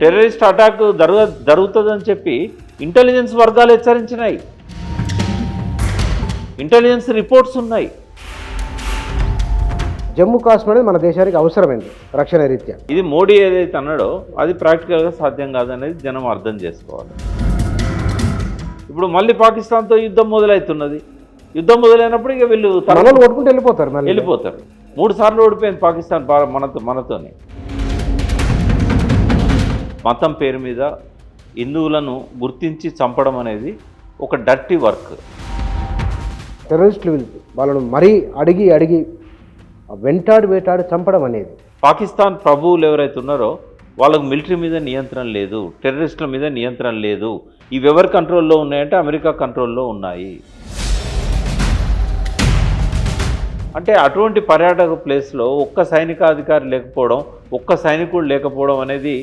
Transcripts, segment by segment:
Terrorist attack జరుగుతుందని చెప్పి intelligence వర్గాలు హెచ్చరించినాయి, ఇంటెలిజెన్స్ రిపోర్ట్స్ ఉన్నాయి. జమ్మూ కాశ్మీర్ అనేది మన దేశానికి అవసరమైంది రక్షణ రీత్యా. ఇది మోడీ ఏదైతే అన్నాడో అది ప్రాక్టికల్గా సాధ్యం కాదనేది జనం అర్థం చేసుకోవాలి. ఇప్పుడు మళ్ళీ పాకిస్తాన్తో యుద్ధం మొదలవుతున్నది. యుద్ధం మొదలైనప్పుడు ఇక వీళ్ళు కొట్టుకుంటూ వెళ్ళిపోతారు. 3 సార్లు ఓడిపోయింది పాకిస్తాన్ మనతోనే. మతం పేరు మీద హిందువులను గుర్తించి చంపడం అనేది ఒక డర్టీ వర్క్. టెర్రరిస్టులు వాళ్ళను మరీ అడిగి వేటాడి చంపడం అనేది. పాకిస్తాన్ ప్రభువులు ఎవరైతే ఉన్నారో వాళ్ళకు మిలిటరీ మీద నియంత్రణ లేదు, టెర్రరిస్టుల మీద నియంత్రణ లేదు. ఇవి ఎవరి కంట్రోల్లో ఉన్నాయంటే అమెరికా కంట్రోల్లో ఉన్నాయి. అంటే అటువంటి పర్యాటక ప్లేస్లో ఒక్క సైనికాధికారి లేకపోవడం, ఒక్క సైనికుడు లేకపోవడం అనేది.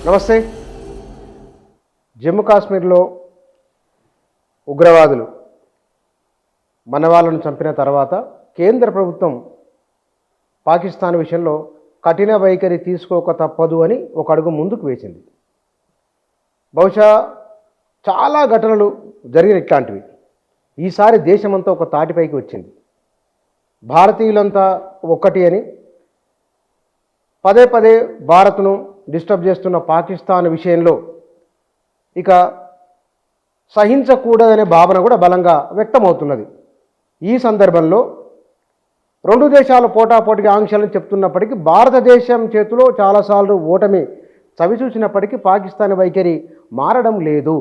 నమస్తే. జమ్మూ కాశ్మీర్లో ఉగ్రవాదులు మన వాళ్ళను చంపిన తర్వాత కేంద్ర ప్రభుత్వం పాకిస్తాన్ విషయంలో కఠిన వైఖరి తీసుకోక తప్పదు అని ఒక అడుగు ముందుకు వేసింది. బహుశా చాలా ఘటనలు జరిగిన ఇట్లాంటివి. ఈసారి దేశమంతా ఒక తాటిపైకి వచ్చింది. భారతీయులంతా ఒక్కటి అని పదే భారత్ను డిస్టర్బ్ చేస్తున్న పాకిస్తాన్ విషయంలో ఇక సహించకూడదనే భావన కూడా బలంగా వ్యక్తమవుతున్నది. ఈ సందర్భంలో 2 దేశాలు పోటాపోటీగా ఆంక్షలను చెప్తున్నప్పటికీ భారతదేశం చేతిలో చాలాసార్లు ఓటమి చవిచూసినప్పటికీ పాకిస్తాన్ వైఖరి మారడం లేదు.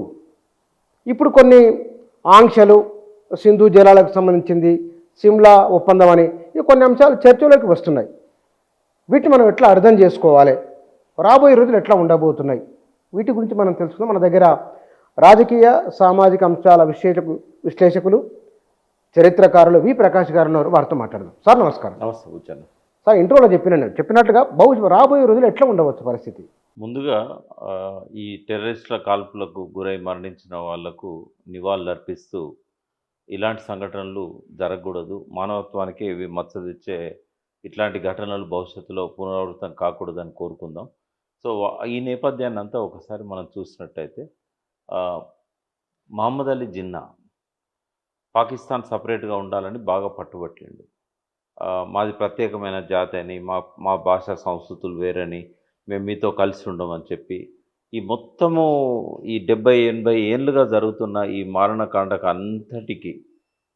ఇప్పుడు కొన్ని ఆంక్షలు, సింధు జలాలకు సంబంధించింది, సిమ్లా ఒప్పందం అని కొన్ని అంశాలు చర్చలోకి వస్తున్నాయి. వీటిని మనం ఎట్లా అర్థం చేసుకోవాలి, రాబోయే రోజులు ఎట్లా ఉండబోతున్నాయి, వీటి గురించి మనం తెలుసుకుందాం. మన దగ్గర రాజకీయ సామాజిక అంశాల విశ్లేషకులు చరిత్రకారులు వి ప్రకాష్ గారు ఉన్నారు. వారితో మాట్లాడదాం. సార్ నమస్కారం. నమస్తే కూర్చోండి. సార్, ఇంట్రోలో చెప్పినట్టుగా రాబోయే రోజులు ఎట్లా ఉండవచ్చు పరిస్థితి? ముందుగా ఈ టెర్రరిస్టుల కాల్పులకు గురై మరణించిన వాళ్లకు నివాళులర్పిస్తూ ఇలాంటి సంఘటనలు జరగకూడదు, మానవత్వానికి ఇవి మచ్చ తెచ్చే ఇట్లాంటి ఘటనలు భవిష్యత్తులో పునరావృతం కాకూడదని కోరుకుందాం. సో ఈ నేపథ్యాన్ని అంతా ఒకసారి మనం చూసినట్టయితే మహమ్మద్ అలీ జిన్నా పాకిస్తాన్ సపరేట్గా ఉండాలని బాగా పట్టుబట్టిండు. మాది ప్రత్యేకమైన జాతి అని, మా భాష సంస్కృతులు వేరని, మేము మీతో కలిసి ఉండమని చెప్పి ఈ మొత్తము ఈ 70-80 ఏళ్ళుగా జరుగుతున్న ఈ మారణకాండకు అంతటికి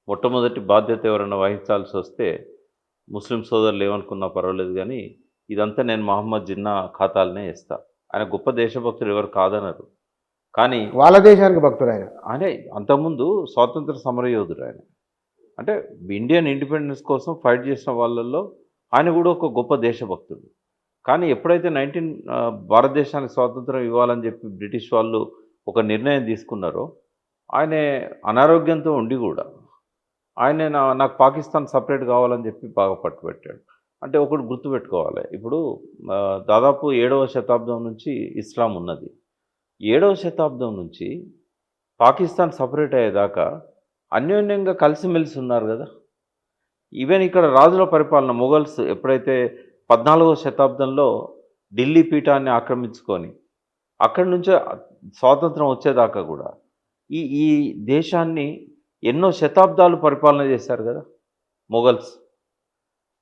మొట్టమొదటి బాధ్యత ఎవరైనా వహించాల్సి వస్తే ముస్లిం సోదరులు ఏమనుకున్నా పర్వాలేదు, కానీ ఇదంతా నేను మహమ్మద్ జిన్నా ఖాతాలనే ఇస్తా. ఆయన గొప్ప దేశభక్తులు ఎవరు కాదనరు, కానీ వాళ్ళ దేశానికి భక్తుడు ఆయన. అంతకుముందు స్వాతంత్ర సమరయోధుడు ఆయన. అంటే ఇండియన్ ఇండిపెండెన్స్ కోసం ఫైట్ చేసిన వాళ్ళల్లో ఆయన కూడా ఒక గొప్ప దేశభక్తుడు. కానీ ఎప్పుడైతే భారతదేశానికి స్వాతంత్రం ఇవ్వాలని చెప్పి బ్రిటిష్ వాళ్ళు ఒక నిర్ణయం తీసుకున్నారో, ఆయన అనారోగ్యంతో ఉండి కూడా ఆయన నాకు పాకిస్తాన్ సపరేట్ కావాలని చెప్పి బాగా పట్టుబట్టాడు. అంటే ఒకటి గుర్తుపెట్టుకోవాలి, ఇప్పుడు దాదాపు 7వ శతాబ్దం నుంచి ఇస్లాం ఉన్నది. 7వ శతాబ్దం నుంచి పాకిస్తాన్ సపరేట్ అయ్యేదాకా అన్యోన్యంగా కలిసిమెలిసి ఉన్నారు కదా. ఈవెన్ ఇక్కడ రాజుల పరిపాలన మొఘల్స్ ఎప్పుడైతే 14వ శతాబ్దంలో ఢిల్లీ పీఠాన్ని ఆక్రమించుకొని అక్కడి నుంచే స్వాతంత్రం వచ్చేదాకా కూడా ఈ దేశాన్ని ఎన్నో శతాబ్దాలు పరిపాలన చేశారు కదా మొఘల్స్.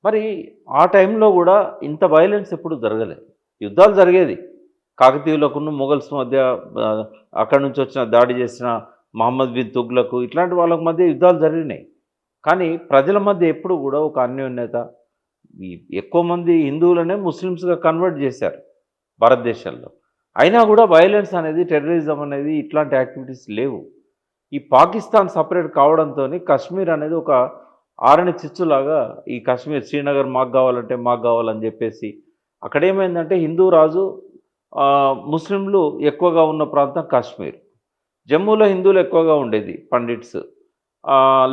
మరి ఆ టైంలో కూడా ఇంత వైలెన్స్ ఎప్పుడు జరగలేదు. యుద్ధాలు జరిగేది, కాకతీయులకు మొఘల్స్ మధ్య, అక్కడి నుంచి వచ్చిన దాడి చేసిన మహమ్మద్ బిన్ తుగ్లకు ఇట్లాంటి వాళ్ళ మధ్య యుద్ధాలు జరిగినాయి. కానీ ప్రజల మధ్య ఎప్పుడు కూడా ఒక అన్యోన్యత. ఎక్కువ మంది హిందువులనే ముస్లిమ్స్గా కన్వర్ట్ చేశారు భారతదేశంలో. అయినా కూడా వైలెన్స్ అనేది, టెర్రరిజం అనేది, ఇట్లాంటి యాక్టివిటీస్ లేవు. ఈ పాకిస్తాన్ సపరేట్ కావడంతో కశ్మీర్ అనేది ఒక ఆరని చిచ్చులాగా, ఈ కశ్మీర్ శ్రీనగర్ మాకు కావాలంటే మాకు కావాలని చెప్పేసి అక్కడేమైందంటే హిందూ రాజు, ముస్లింలు ఎక్కువగా ఉన్న ప్రాంతం కాశ్మీర్. జమ్మూలో హిందువులు ఎక్కువగా ఉండేది, పండిట్స్.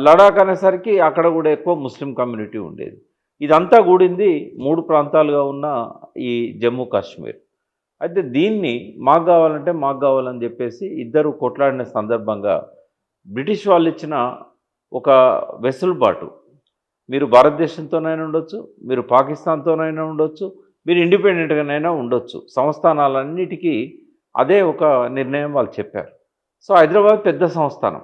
లడాక్ అనేసరికి అక్కడ కూడా ఎక్కువ ముస్లిం కమ్యూనిటీ ఉండేది. ఇదంతా కూడింది 3 ప్రాంతాలుగా ఉన్న ఈ జమ్మూ కాశ్మీర్. అయితే దీన్ని మాకు కావాలంటే మాకు కావాలని చెప్పేసి ఇద్దరు కొట్లాడిన సందర్భంగా బ్రిటిష్ వాళ్ళు ఇచ్చిన ఒక వెసులుబాటు, మీరు భారతదేశంతోనైనా ఉండొచ్చు, మీరు పాకిస్తాన్తోనైనా ఉండొచ్చు, మీరు ఇండిపెండెంట్గానైనా ఉండొచ్చు. సంస్థానాలన్నిటికీ అదే ఒక నిర్ణయం వాళ్ళు చెప్పారు. సో హైదరాబాద్ పెద్ద సంస్థానం.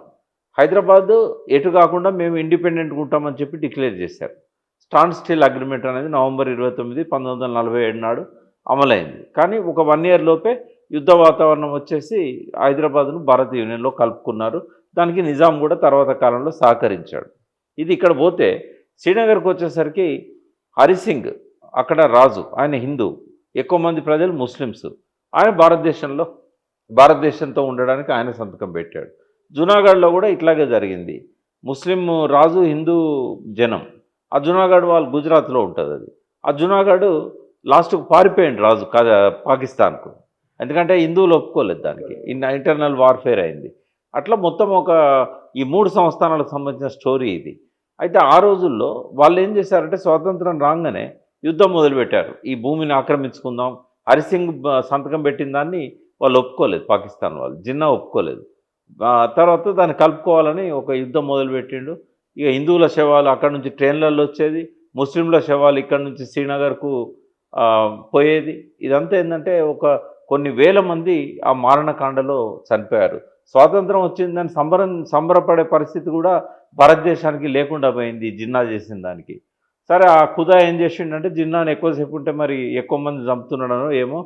హైదరాబాద్ ఎటు కాకుండా మేము ఇండిపెండెంట్గా ఉంటామని చెప్పి డిక్లేర్ చేశారు. స్టాండ్ స్టిల్ అగ్రిమెంట్ అనేది నవంబర్ 29, 1947 నాడు అమలైంది. కానీ ఒక 1 ఇయర్ లోపే యుద్ధ వాతావరణం వచ్చేసి హైదరాబాద్ను భారత యూనియన్లో కలుపుకున్నారు. దానికి నిజాం కూడా తర్వాత కాలంలో సహకరించాడు. ఇది ఇక్కడ పోతే శ్రీనగర్కి వచ్చేసరికి హరిసింగ్ అక్కడ రాజు, ఆయన హిందూ, ఎక్కువ మంది ప్రజలు ముస్లిమ్స్. ఆయన భారతదేశంతో ఉండడానికి ఆయన సంతకం పెట్టాడు. జునాగఢ్లో కూడా ఇట్లాగే జరిగింది. ముస్లిం రాజు, హిందూ జనం. ఆ జునాగఢ్ వాళ్ళు గుజరాత్లో ఉంటుంది అది. ఆ జునాగఢ్ లాస్ట్కు పారిపోయింది రాజు పాకిస్తాన్కు. ఎందుకంటే హిందువులు ఒప్పుకోలేదు దానికి. ఇంటర్నల్ వార్ఫేర్ అయింది. అట్లా మొత్తం ఈ 3 సంస్థానాలకు సంబంధించిన స్టోరీ ఇది. అయితే ఆ రోజుల్లో వాళ్ళు ఏం చేశారంటే స్వాతంత్రం రాగానే యుద్ధం మొదలుపెట్టారు. ఈ భూమిని ఆక్రమించుకుందాం. హరిసింగ్ సంతకం పెట్టిన దాన్ని వాళ్ళు ఒప్పుకోలేదు, పాకిస్తాన్ వాళ్ళు. జిన్నా ఒప్పుకోలేదు. తర్వాత దాన్ని కలుపుకోవాలని ఒక యుద్ధం మొదలుపెట్టిండు. ఇక హిందువుల శవాలు అక్కడ నుంచి ట్రైన్లలో వచ్చేది, ముస్లింల శవాలు ఇక్కడ నుంచి శ్రీనగర్కు పోయేది. ఇదంతా ఏంటంటే కొన్ని వేల మంది ఆ మారణకాండలో చనిపోయారు. స్వాతంత్రం వచ్చిందని సంబరపడే పరిస్థితి కూడా భారతదేశానికి లేకుండా పోయింది జిన్నా చేసిన దానికి. సరే ఆ ఖుదా ఏం చేసిండంటే జిన్నాను ఎక్కువసేపు ఉంటే మరి ఎక్కువ మంది చంపుతున్నాడనో ఏమో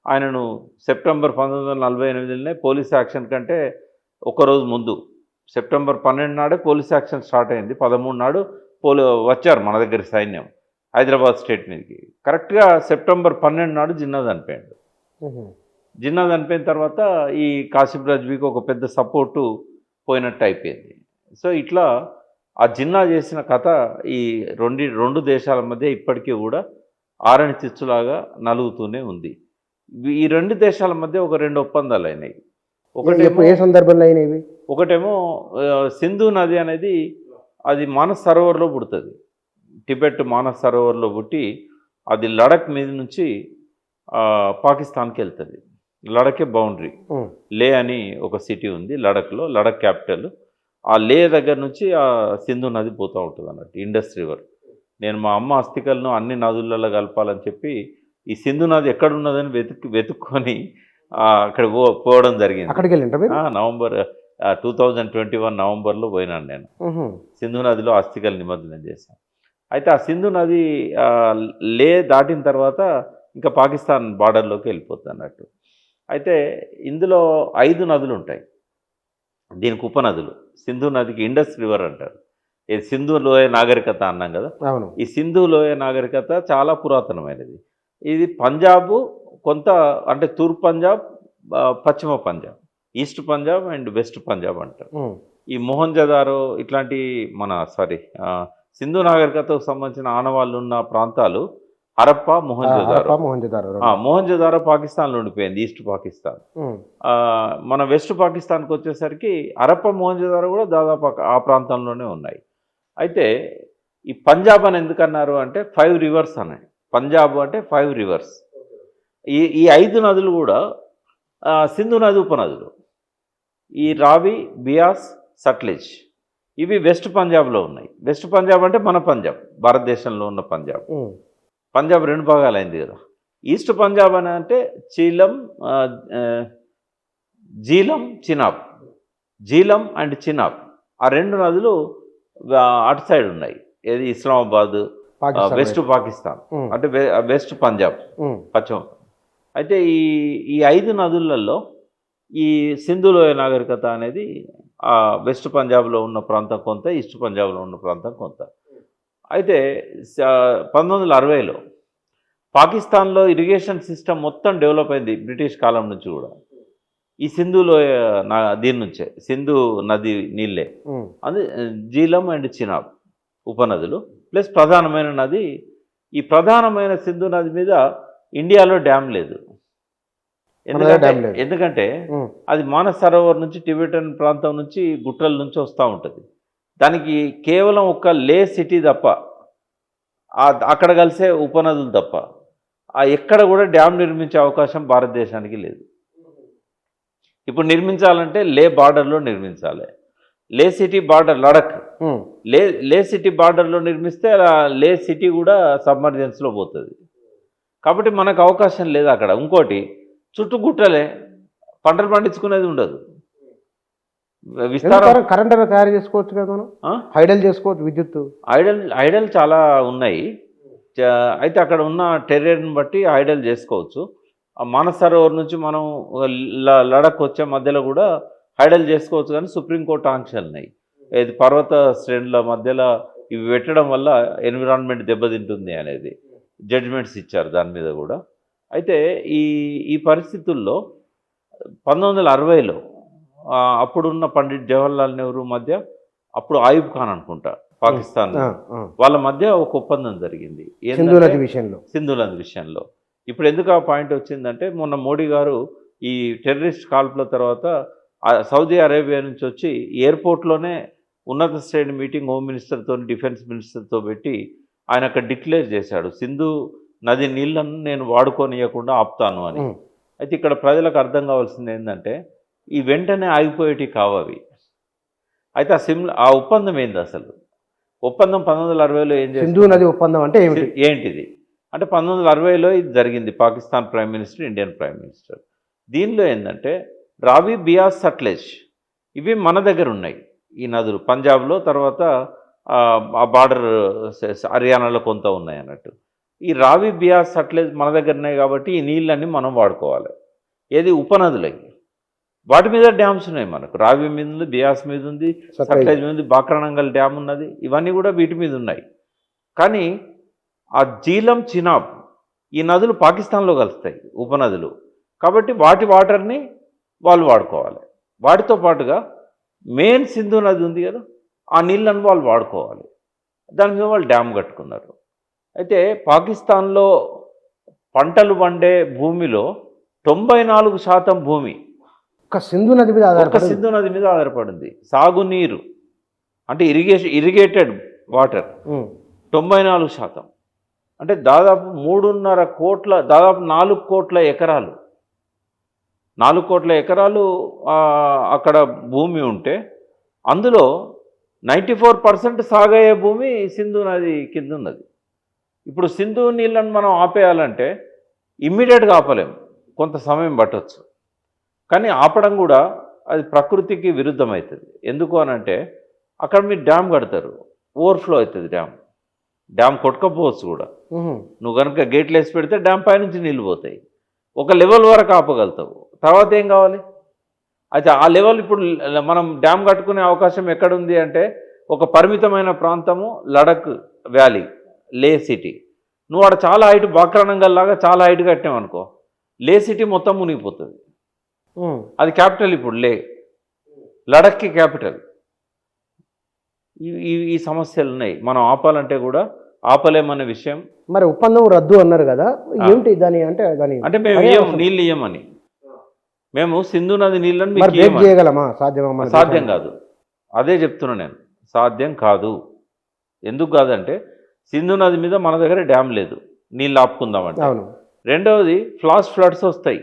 ఆయనను సెప్టెంబర్ 1948 పోలీస్ యాక్షన్ కంటే ఒకరోజు ముందు సెప్టెంబర్ 12 నాడే పోలీస్ యాక్షన్ స్టార్ట్ అయింది. 13 నాడు వచ్చారు మన దగ్గర సైన్యం హైదరాబాద్ స్టేట్ మీదకి. కరెక్ట్గా సెప్టెంబర్ 12 నాడు జిన్నా చనిపోయాడు. జిన్నా చనిపోయిన తర్వాత ఈ కాసిం రజ్వీకి ఒక పెద్ద సపోర్టు పోయినట్టు అయిపోయింది. సో ఇట్లా ఆ జిన్నా చేసిన కథ ఈ రెండు దేశాల మధ్య ఇప్పటికీ కూడా ఆరని చిచ్చులాగా నలుగుతూనే ఉంది. ఈ 2 దేశాల మధ్య ఒక 2 ఒప్పందాలు అయినాయి. ఏ సందర్భంలో అయినవి? ఒకటేమో సింధు నది అనేది అది మానస్ సరోవర్లో పుడుతుంది. టిబెట్ మానస్ సరోవర్లో పుట్టి అది లడక్ మీద నుంచి పాకిస్తాన్కి వెళ్తుంది. లడకే బౌండరీ. లే అని ఒక సిటీ ఉంది లడఖ్లో, లడక్ క్యాపిటల్. ఆ లే దగ్గర నుంచి ఆ సింధు నది పోతూ ఉంటుంది అన్నట్టు, ఇండస్ రివర్. నేను మా అమ్మ అస్థికలను అన్ని నదులలో కలపాలని చెప్పి ఈ సింధు నది ఎక్కడున్నదని వెతుక్కొని అక్కడ పోవడం జరిగింది. అక్కడికి వెళ్ళండి. నవంబర్ 2021 నవంబర్లో పోయినాను నేను. సింధు నదిలో అస్థికలు నిమజ్జనం చేశాను. అయితే ఆ సింధు నది లే దాటిన తర్వాత ఇంకా పాకిస్తాన్ బార్డర్లోకి వెళ్ళిపోతుంది అన్నట్టు. అయితే ఇందులో 5 నదులు ఉంటాయి. దీనికి ఉపనదులు. సింధు నదికి ఇండస్ రివర్ అంటారు. ఇది సింధు లోయ నాగరికత అన్నాం కదా. ఈ సింధు లోయ నాగరికత చాలా పురాతనమైనది. ఇది పంజాబ్ కొంత, అంటే తూర్పు పంజాబ్, పశ్చిమ Punjab, east Punjab and west Punjab అంటారు. ఈ మొహంజదారో ఇట్లాంటి సింధు నాగరికతకు సంబంధించిన ఆనవాళ్ళు ఉన్న ప్రాంతాలు హరప్పా, మొహంజదారో పాకిస్తాన్లో ఉండిపోయింది, ఈస్ట్ పాకిస్తాన్. మన వెస్ట్ పాకిస్తాన్కి వచ్చేసరికి హరప్పా, మొహంజదారో కూడా దాదాపు ఆ ప్రాంతంలోనే ఉన్నాయి. అయితే ఈ పంజాబ్ అని ఎందుకన్నారు అంటే 5 రివర్స్ అన్నాయి. పంజాబ్ అంటే 5 రివర్స్. ఈ 5 నదులు కూడా సింధు నది ఉపనదులు. ఈ రావి, బియాస్, సట్లెజ్ ఇవి వెస్ట్ పంజాబ్లో ఉన్నాయి. వెస్ట్ పంజాబ్ అంటే మన పంజాబ్, భారతదేశంలో ఉన్న పంజాబ్. పంజాబ్ 2 భాగాలైంది కదా. ఈస్ట్ పంజాబ్ అని అంటే జీలం అండ్ చినాబ్ ఆ 2 నదులు అటు సైడ్ ఉన్నాయి. ఏది ఇస్లామాబాద్, వెస్ట్ పాకిస్తాన్ అంటే వెస్ట్ పంజాబ్, పశ్చిమ. అయితే ఈ 5 నదులలో ఈ సింధు లోయ నాగరికత అనేది వెస్ట్ పంజాబ్లో ఉన్న ప్రాంతం కొంత, ఈస్ట్ పంజాబ్లో ఉన్న ప్రాంతం కొంత. అయితే 1960లో పాకిస్తాన్లో ఇరిగేషన్ సిస్టమ్ మొత్తం డెవలప్ అయింది బ్రిటిష్ కాలం నుంచి కూడా. ఈ సింధు లోయ దీని నుంచే, సింధు నది నీళ్ళే. అది జీలం అండ్ చినాబ్ ఉపనదులు ప్లస్ ప్రధానమైన నది. ఈ ప్రధానమైన సింధు నది మీద ఇండియాలో డ్యామ్ లేదు. ఎందుకంటే అది మానస్ సరోవర్ నుంచి, టిబెటన్ ప్రాంతం నుంచి, గుట్టల నుంచి వస్తూ ఉంటుంది. దానికి కేవలం ఒక లే సిటీ తప్ప, అక్కడ కలిసే ఉపనదులు తప్ప ఎక్కడ కూడా డ్యామ్ నిర్మించే అవకాశం భారతదేశానికి లేదు. ఇప్పుడు నిర్మించాలంటే లే బార్డర్లో నిర్మించాలి. లే సిటీ బార్డర్ లడక్, లే సిటీ బార్డర్లో నిర్మిస్తే లే సిటీ కూడా సబ్మర్జెన్స్లో పోతుంది. కాబట్టి మనకు అవకాశం లేదు అక్కడ. ఇంకోటి చుట్టూ గుట్టలే, పంటలు పండించుకునేది ఉండదు. విస్తారం కరెంట్ అయినా తయారు చేసుకోవచ్చు కదా మనం, ఆ? హైడల్ చేసుకోవచ్చు విద్యుత్తు. ఐడల్ చాలా ఉన్నాయి. అయితే అక్కడ ఉన్న టెర్రన్ బట్టి ఐడల్ చేసుకోవచ్చు. ఆ మానస్ సరోవర్ నుంచి మనం లడక్ వచ్చే మధ్యలో కూడా ఐడల్ చేసుకోవచ్చు, కానీ సుప్రీంకోర్టు ఆంక్షలు ఉన్నాయి. ఇది పర్వత శ్రేణుల మధ్యలో ఇవి పెట్టడం వల్ల ఎన్విరాన్మెంట్ దెబ్బతింటుంది అనేది జడ్జిమెంట్స్ ఇచ్చారు దాని మీద కూడా. అయితే ఈ ఈ పరిస్థితుల్లో 1960లో అప్పుడున్న పండిట్ జవహర్లాల్ నెహ్రూ మధ్య, అప్పుడు ఆయుబ్ ఖాన్ అనుకుంటా పాకిస్తాన్, వాళ్ళ మధ్య ఒక ఒప్పందం జరిగింది సింధు నది విషయంలో. సింధు నది విషయంలో. ఇప్పుడు ఎందుకు ఆ పాయింట్ వచ్చిందంటే, మొన్న మోడీ గారు ఈ టెర్రరిస్ట్ కాల్పుల తర్వాత సౌదీ అరేబియా నుంచి వచ్చి ఎయిర్పోర్ట్లోనే ఉన్నత శ్రేణి మీటింగ్ హోమ్ మినిస్టర్తో డిఫెన్స్ మినిస్టర్తో పెట్టి ఆయన అక్కడ డిక్లేర్ చేశాడు, సింధు నది నీళ్లను నేను వాడుకోనియకుండా ఆపుతాను అని. అయితే ఇక్కడ ప్రజలకు అర్థం కావాల్సింది ఏంటంటే, ఈ వెంటనే ఆగిపోయేటివి కావవి. అయితే ఆ ఒప్పందం ఏంది అసలు? ఒప్పందం 1960లో ఏం చేసింది? సింధు నది ఒప్పందం అంటే ఏంటిది అంటే 1960లో ఇది జరిగింది. Pakistan prime minister, Indian prime minister. దీనిలో ఏంటంటే రావి, బియాస్, సట్లెజ్ ఇవి మన దగ్గర ఉన్నాయి ఈ నదులు. పంజాబ్లో, తర్వాత ఆ బార్డర్ హర్యానాలో కొంత ఉన్నాయి అన్నట్టు. ఈ రావి, బియాస్, సట్లెజ్ మన దగ్గర ఉన్నాయి కాబట్టి ఈ నీళ్ళన్నీ మనం వాడుకోవాలి. ఏది ఉపనదులకి, వాటి మీద డ్యామ్స్ ఉన్నాయి మనకు. రావి మీద ఉంది, బియాస్ మీద ఉంది, సట్లెజ్ మీద ఉంది, బాక్రానంగల్ డ్యామ్ ఉన్నది. ఇవన్నీ కూడా వీటి మీద ఉన్నాయి. కానీ ఆ జీలం, చినాబ్ ఈ నదులు పాకిస్తాన్లో కలుస్తాయి, ఉపనదులు. కాబట్టి వాటి వాటర్ని వాళ్ళు వాడుకోవాలి. వాటితో పాటుగా మెయిన్ సింధు నది ఉంది కదా, ఆ నీళ్ళను వాళ్ళు వాడుకోవాలి. దాని మీద వాళ్ళు డ్యామ్ కట్టుకున్నారు. అయితే పాకిస్తాన్లో పంటలు పండే భూమిలో 94% భూమి సింధు నది మీద ఆధారపడింది. సాగునీరు అంటే ఇరిగేటెడ్ వాటర్ 94%. అంటే దాదాపు 3.5 కోట్ల, దాదాపు 4 కోట్ల ఎకరాలు, 4 కోట్ల ఎకరాలు అక్కడ భూమి ఉంటే అందులో 94% సాగయ్యే భూమి సింధు నది కింద ఉన్నది. ఇప్పుడు సింధు నీళ్ళను మనం ఆపేయాలంటే ఇమ్మీడియట్గా ఆపలేము, కొంత సమయం పట్టవచ్చు. కానీ ఆపడం కూడా అది ప్రకృతికి విరుద్ధమవుతుంది. ఎందుకు అనంటే అక్కడ మీరు డ్యామ్ కడతారు, ఓవర్ఫ్లో అవుతుంది డ్యామ్ కొట్టుకపోవచ్చు కూడా. నువ్వు కనుక గేట్లు వేసి పెడితే డ్యామ్ పైనుంచి నీళ్ళు పోతాయి. ఒక లెవెల్ వరకు ఆపగలుగుతావు, తర్వాత ఏం కావాలి? అయితే ఆ లెవెల్ ఇప్పుడు మనం డ్యామ్ కట్టుకునే అవకాశం ఎక్కడుంది అంటే, ఒక పరిమితమైన ప్రాంతము లడక్ వ్యాలీ, లే సిటీ. నువ్వు ఆడ చాలా హైట్, బాక్రానంగల్ లాగా చాలా హైట్ కట్టావు అనుకో, లే సిటీ మొత్తం మునిగిపోతుంది. అది క్యాపిటల్ ఇప్పుడు లడక్కి క్యాపిటల్. ఈ సమస్యలు ఉన్నాయి. మనం ఆపాలంటే కూడా ఆపలేమనే విషయం. మరి ఒప్పందం రద్దు అన్నారు కదా, ఏమిటి దాని అంటే మేము నీళ్ళు ఇయ్యమని, మేము సింధు నది నీళ్ళని చేయగలమా? సాధ్యం కాదు. అదే చెప్తున్నా నేను, సాధ్యం కాదు. ఎందుకు కాదంటే సింధు నది మీద మన దగ్గర డ్యామ్ లేదు, నీళ్ళు ఆపుకుందామంటే. రెండవది ఫ్లాష్ ఫ్లడ్స్ వస్తాయి,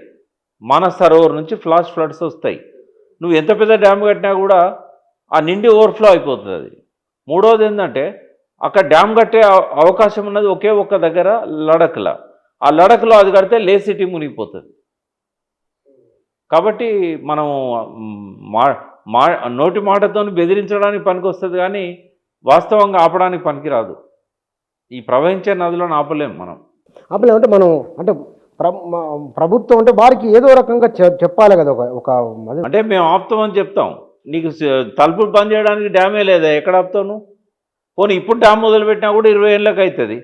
మానస్ సరోవర్ నుంచి ఫ్లాష్ ఫ్లడ్స్ వస్తాయి. నువ్వు ఎంత పెద్ద డ్యామ్ కట్టినా కూడా ఆ నిండి ఓవర్ఫ్లో అయిపోతుంది. మూడవది ఏంటంటే అక్కడ డ్యామ్ కట్టే అవకాశం ఉన్నది ఒకే ఒక్క దగ్గర, లడఖ్లో. ఆ లడఖ్లో అది కడితే లే సిటీ మునిగిపోతుంది. కాబట్టి మనం నోటి మాటతో బెదిరించడానికి పనికి వస్తుంది, కానీ వాస్తవంగా ఆపడానికి పనికిరాదు. ఈ ప్రవహించే నదులను ఆపలేం మనం. ఆపలేమంటే మనం అంటే ప్రభుత్వం అంటే వారికి ఏదో రకంగా చెప్పాలి కదా. అంటే మేము ఆపుతామని చెప్తాం, నీకు తలుపులు బంద్ చేయడానికి డ్యామే లేదా, ఎక్కడ ఆపుతావు నువ్వు? పోనీ ఇప్పుడు డ్యామ్ మొదలుపెట్టినా కూడా 20 ఏళ్ళకి అవుతుంది.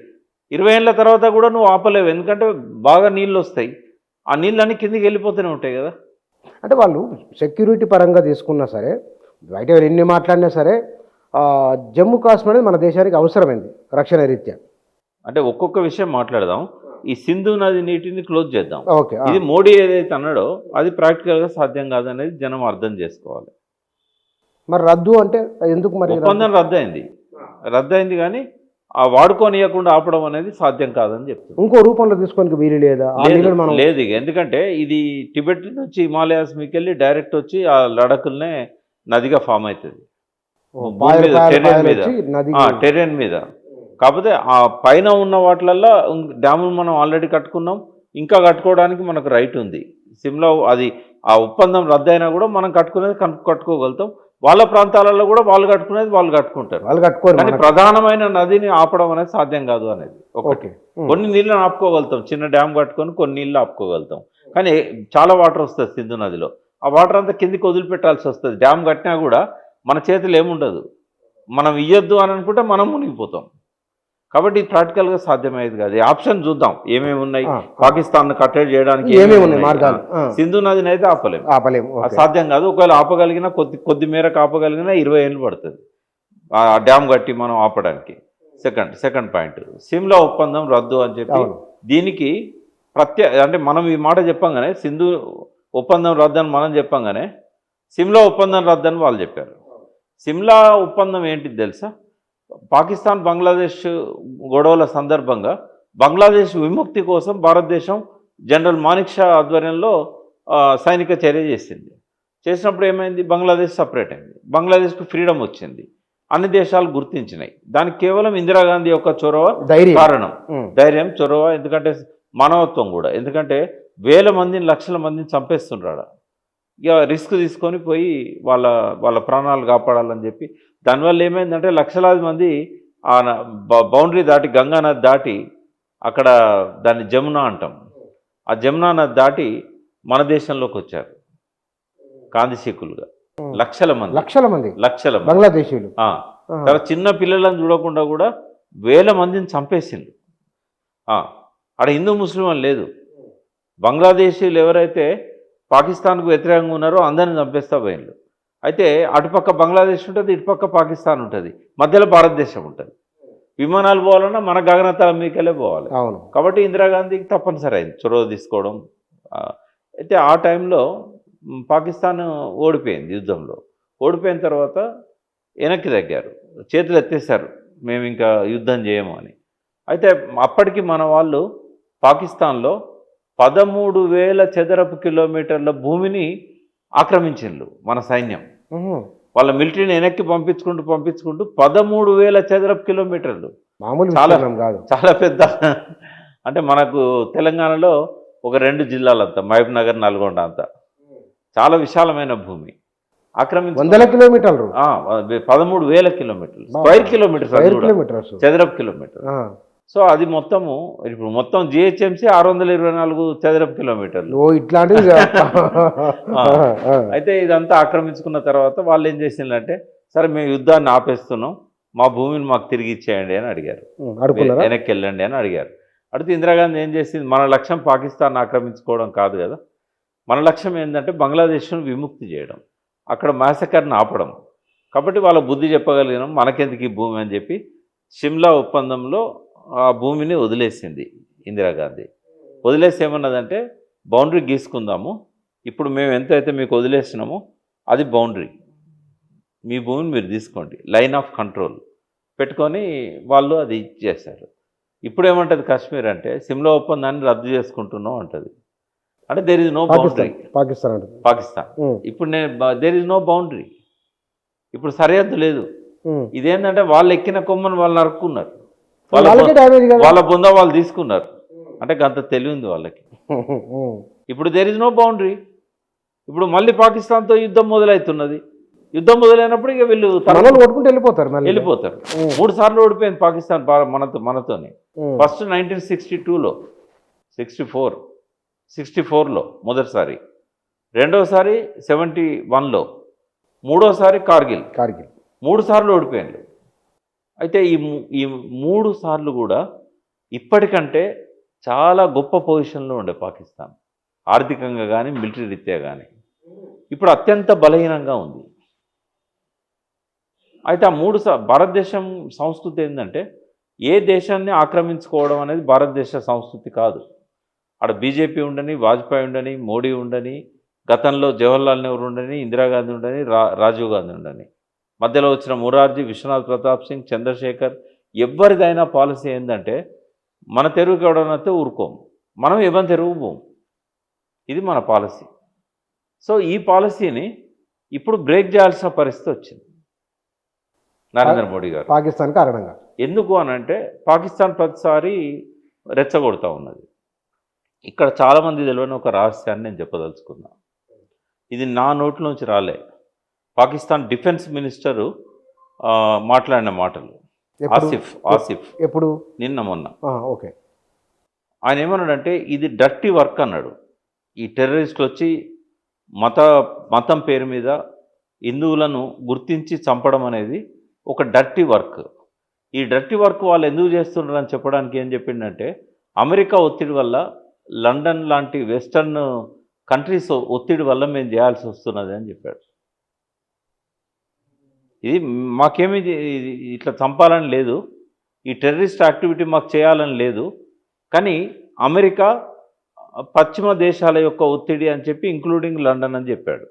20 ఏళ్ళ తర్వాత కూడా నువ్వు ఆపలేవు, ఎందుకంటే బాగా నీళ్ళు వస్తాయి, ఆ నీళ్ళన్నీ కిందికి వెళ్ళిపోతూనే ఉంటాయి కదా. అంటే వాళ్ళు సెక్యూరిటీ పరంగా తీసుకున్నా సరే, బయట ఎన్ని మాట్లాడినా సరే, జమ్మూ కాశ్మీర్ అనేది మన దేశానికి అవసరమైంది రక్షణ రీత్యా. అంటే ఒక్కొక్క విషయం మాట్లాడదాం. ఈ సింధు నది నీటిని క్లోజ్ చేద్దాం. ఓకే, ఇది మోడీ ఏదైతే అన్నాడో అది ప్రాక్టికల్గా సాధ్యం కాదనేది జనం అర్థం చేసుకోవాలి. మరి రద్దు అంటే ఎందుకు? మరి ఒప్పందం రద్దయింది కానీ ఆ వాడుకోనియకుండా ఆపడం అనేది సాధ్యం కాదని చెప్తుంది. ఇంకో రూపంలో తీసుకోనికి వీలు లేదా? లేదు, ఎందుకంటే ఇది టిబెట్ నుంచి హిమాలయాస్ మీకు వెళ్ళి డైరెక్ట్ వచ్చి ఆ లడఖ్నే నదిగా ఫామ్ అవుతుంది. టెర్రన్ మీద కాకపోతే ఆ పైన ఉన్న వాటిలల్లో డ్యాములు మనం ఆల్రెడీ కట్టుకున్నాం, ఇంకా కట్టుకోవడానికి మనకు రైట్ ఉంది. సిమ్లా అది ఆ ఒప్పందం రద్దయినా కూడా మనం కట్టుకునేది కట్టుకోగలుగుతాం. వాళ్ళ ప్రాంతాలలో కూడా వాళ్ళు కట్టుకునేది వాళ్ళు కట్టుకుంటారు. వాళ్ళు కట్టుకోరు కానీ ప్రధానమైన నదిని ఆపడం అనేది సాధ్యం కాదు అనేది ఒకటి. ఓకే. కొన్ని నీళ్ళని ఆపుకోగలుగుతాం, చిన్న డ్యామ్ కట్టుకొని కొన్ని నీళ్ళు ఆపుకోగలుగుతాం. కానీ చాలా వాటర్ వస్తుంది సింధు నదిలో. ఆ వాటర్ అంతా కిందికి వదిలిపెట్టాల్సి వస్తుంది. డ్యామ్ కట్టినా కూడా మన చేతిలో ఏముండదు. మనం ఇయ్యొద్దు అని అనుకుంటే మనం మునిగిపోతాం. కాబట్టి ఇది ప్రాక్టికల్గా సాధ్యమయ్యేది కాదు. ఈ ఆప్షన్ చూద్దాం ఏమేమి ఉన్నాయి. పాకిస్తాన్ కట్టడి చేయడానికి ఏమేమి ఉన్నాయి మార్గాలు? సింధు నదిని అయితే ఆపలేము, ఆపలేము. అది సాధ్యం కాదు. ఒకవేళ ఆపగలిగినా కొద్ది మేరకు ఆపగలిగినా 20 ఏళ్ళు పడుతుంది ఆ డ్యామ్ కట్టి మనం ఆపడానికి. సెకండ్ పాయింట్, సిమ్లా ఒప్పందం రద్దు అని చెప్పి దీనికి అంటే మనం ఈ మాట చెప్పంగానే సింధు ఒప్పందం రద్దు అని మనం చెప్పంగానే సిమ్లా ఒప్పందం రద్దు అని వాళ్ళు చెప్పారు. సిమ్లా ఒప్పందం ఏంటిది తెలుసా? పాకిస్తాన్ బంగ్లాదేశ్ గొడవల సందర్భంగా బంగ్లాదేశ్ విముక్తి కోసం భారతదేశం జనరల్ మానిక్ షా ఆధ్వర్యంలో సైనిక చర్య చేసింది. చేసినప్పుడు ఏమైంది? బంగ్లాదేశ్ సపరేట్ అయింది, బంగ్లాదేశ్కు ఫ్రీడమ్ వచ్చింది, అన్ని దేశాలు గుర్తించినాయి. దానికి కేవలం ఇందిరాగాంధీ యొక్క చొరవ కారణం, ధైర్యం, చొరవ. ఎందుకంటే మానవత్వం కూడా. ఎందుకంటే వేల మందిని లక్షల మందిని చంపేస్తుండ్రాడ. ఇక రిస్క్ తీసుకొని పోయి వాళ్ళ ప్రాణాలు కాపాడాలని చెప్పి. దానివల్ల ఏమైందంటే లక్షలాది మంది ఆ బౌండరీ దాటి, గంగా నది దాటి, అక్కడ దాన్ని జమునా అంటాం, ఆ జమునా నది దాటి మన దేశంలోకి వచ్చారు కాందిశీకులుగా. లక్షల మంది బంగ్లాదేశీయులు. తర్వాత చిన్న పిల్లలను చూడకుండా కూడా వేల మందిని చంపేసిండ్రు. అక్కడ హిందూ ముస్లిం అని లేదు. బంగ్లాదేశీయులు ఎవరైతే పాకిస్తాన్కు వ్యతిరేకంగా ఉన్నారో అందరిని చంపేస్తా పోయిండ్రు. అయితే అటుపక్క బంగ్లాదేశ్ ఉంటుంది, ఇటుపక్క పాకిస్తాన్ ఉంటుంది, మధ్యలో భారతదేశం ఉంటుంది. విమానాలు పోవాలన్నా మన గగనతలం మీకెళ్ళే పోవాలి. కాబట్టి ఇందిరాగాంధీకి తప్పనిసరి అయింది చొరవ తీసుకోవడం. అయితే ఆ టైంలో పాకిస్తాన్ ఓడిపోయింది యుద్ధంలో. ఓడిపోయిన తర్వాత వెనక్కి తగ్గారు, చేతులు ఎత్తేసారు, మేము ఇంకా యుద్ధం చేయము అని. అయితే అప్పటికి మన వాళ్ళు పాకిస్తాన్లో 13,000 చదరపు కిలోమీటర్ల భూమిని ఆక్రమించిండ్రు మన సైన్యం. వాళ్ళ మిలిటరీని వెనక్కి పంపించుకుంటూ 13,000 చదరపు కిలోమీటర్లు. చాలా పెద్ద. అంటే మనకు తెలంగాణలో ఒక 2 జిల్లాలంతా, మహబూబ్ నగర్, నల్గొండ అంతా చాలా విశాలమైన భూమి ఆక్రమించి 100 కిలోమీటర్లు, 13,000 కిలోమీటర్లు, స్క్వేర్ కిలోమీటర్స్, చదరపు కిలోమీటర్. సో అది మొత్తము ఇప్పుడు మొత్తం జిహెచ్ఎంసీ 624 చదరపు కిలోమీటర్లు. ఇట్లాంటివి. అయితే ఇదంతా ఆక్రమించుకున్న తర్వాత వాళ్ళు ఏం చేసిందంటే, సరే మేము యుద్ధాన్ని ఆపేస్తున్నాం, మా భూమిని మాకు తిరిగి ఇచ్చేయండి అని అడిగారు, వెనక్కి వెళ్ళండి అని అడిగారు. అడిగితే ఇందిరాగాంధీ ఏం చేసింది, మన లక్ష్యం పాకిస్తాన్ ఆక్రమించుకోవడం కాదు కదా, మన లక్ష్యం ఏంటంటే బంగ్లాదేశ్ను విముక్తి చేయడం, అక్కడ మాసకర్ని ఆపడం. కాబట్టి వాళ్ళ బుద్ధి చెప్పగలిగినాం, మనకెందుకు ఈ భూమి అని చెప్పి సిమ్లా ఒప్పందంలో ఆ భూమిని వదిలేసింది ఇందిరాగాంధీ. వదిలేసి ఏమన్నదంటే, బౌండరీ గీసుకుందాము, ఇప్పుడు మేము ఎంతైతే మీకు వదిలేసినామో అది బౌండరీ, మీ భూమిని మీరు తీసుకోండి, లైన్ ఆఫ్ కంట్రోల్ పెట్టుకొని వాళ్ళు అది చేశారు. ఇప్పుడు ఏమంటుంది కాశ్మీర్ అంటే, సిమ్లా ఒప్పందాన్ని రద్దు చేసుకుంటున్నాం అంటది. అంటే there is no boundary. Pakistan ఇప్పుడు దేర్ ఇస్ నో బౌండరీ, ఇప్పుడు సరిహద్దు లేదు. ఇదేంటంటే వాళ్ళు ఎక్కిన కొమ్మను వాళ్ళు నరుక్కున్నారు, వాళ్ళ బొంద వాళ్ళు తీసుకున్నారు. అంటే గంత తెలివింది వాళ్ళకి. ఇప్పుడు దేర్ ఇస్ నో బౌండరీ. ఇప్పుడు మళ్ళీ పాకిస్తాన్తో యుద్ధం మొదలవుతున్నది. యుద్ధం మొదలైనప్పుడు ఇక వీళ్ళు కొట్టుకుంటూ వెళ్ళిపోతారు. 3 సార్లు ఓడిపోయింది పాకిస్తాన్ మనతోనే. ఫస్ట్ 1962లో, 64లో మొదటిసారి, రెండోసారి 71లో, మూడోసారి కార్గిల్. 3 సార్లు ఓడిపోయింది. అయితే ఈ 3 సార్లు కూడా ఇప్పటికంటే చాలా గొప్ప పొజిషన్లో ఉండే పాకిస్తాన్, ఆర్థికంగా కానీ మిలిటరీ రీత్యా కానీ. ఇప్పుడు అత్యంత బలహీనంగా ఉంది. అయితే ఆ 3 భారతదేశం సంస్కృతి ఏంటంటే, ఏ దేశాన్ని ఆక్రమించుకోవడం అనేది భారతదేశ సంస్కృతి కాదు. అక్కడ బీజేపీ ఉండని, వాజ్పేయి ఉండని, మోడీ ఉండని, గతంలో జవహర్లాల్ నెహ్రూ ఉండని, ఇందిరాగాంధీ ఉండని, రాజీవ్ గాంధీ ఉండని, మధ్యలో వచ్చిన మొరార్జీ, విశ్వనాథ్ ప్రతాప్ సింగ్, చంద్రశేఖర్, ఎవరిదైనా పాలసీ ఏంటంటే, మన తెరువుకి ఎవడనైతే ఊరుకోము, మనం ఎవరి తెరువు పోము. ఇది మన పాలసీ. సో ఈ పాలసీని ఇప్పుడు బ్రేక్ చేయాల్సిన పరిస్థితి వచ్చింది. నరేంద్ర మోడీ గారు. పాకిస్తాన్ కారణంగా. ఎందుకు అనంటే పాకిస్తాన్ ప్రతిసారి రెచ్చగొడతా ఉన్నది. ఇక్కడ చాలామంది తెలియని ఒక రహస్యాన్ని నేను చెప్పదలుచుకున్నా. ఇది నా నోట్లోంచి రాలే. పాకిస్తాన్ డిఫెన్స్ మినిస్టరు మాట్లాడిన మాటలు. ఆసిఫ్ ఎప్పుడు? నిన్న మొన్న. ఓకే. ఆయన ఏమన్నాడంటే ఇది డర్టీ వర్క్ అన్నాడు. ఈ టెర్రరిస్టులు వచ్చి మతం పేరు మీద హిందువులను గుర్తించి చంపడం అనేది ఒక డర్టీ వర్క్. ఈ డర్టీ వర్క్ వాళ్ళు ఎందుకు చేస్తున్నారు అని చెప్పడానికి ఏం చెప్పిండంటే అమెరికా ఒత్తిడి వల్ల, లండన్ లాంటి వెస్టర్న్ కంట్రీస్ ఒత్తిడి వల్ల మేము చేయాల్సి వస్తున్నది అని చెప్పాడు. ఇది మాకేమీ ఇట్లా చంపాలని లేదు, ఈ టెర్రరిస్ట్ యాక్టివిటీ మాకు చేయాలని లేదు, కానీ అమెరికా పశ్చిమ దేశాల యొక్క ఒత్తిడి అని చెప్పి ఇంక్లూడింగ్ లండన్ అని చెప్పాడు.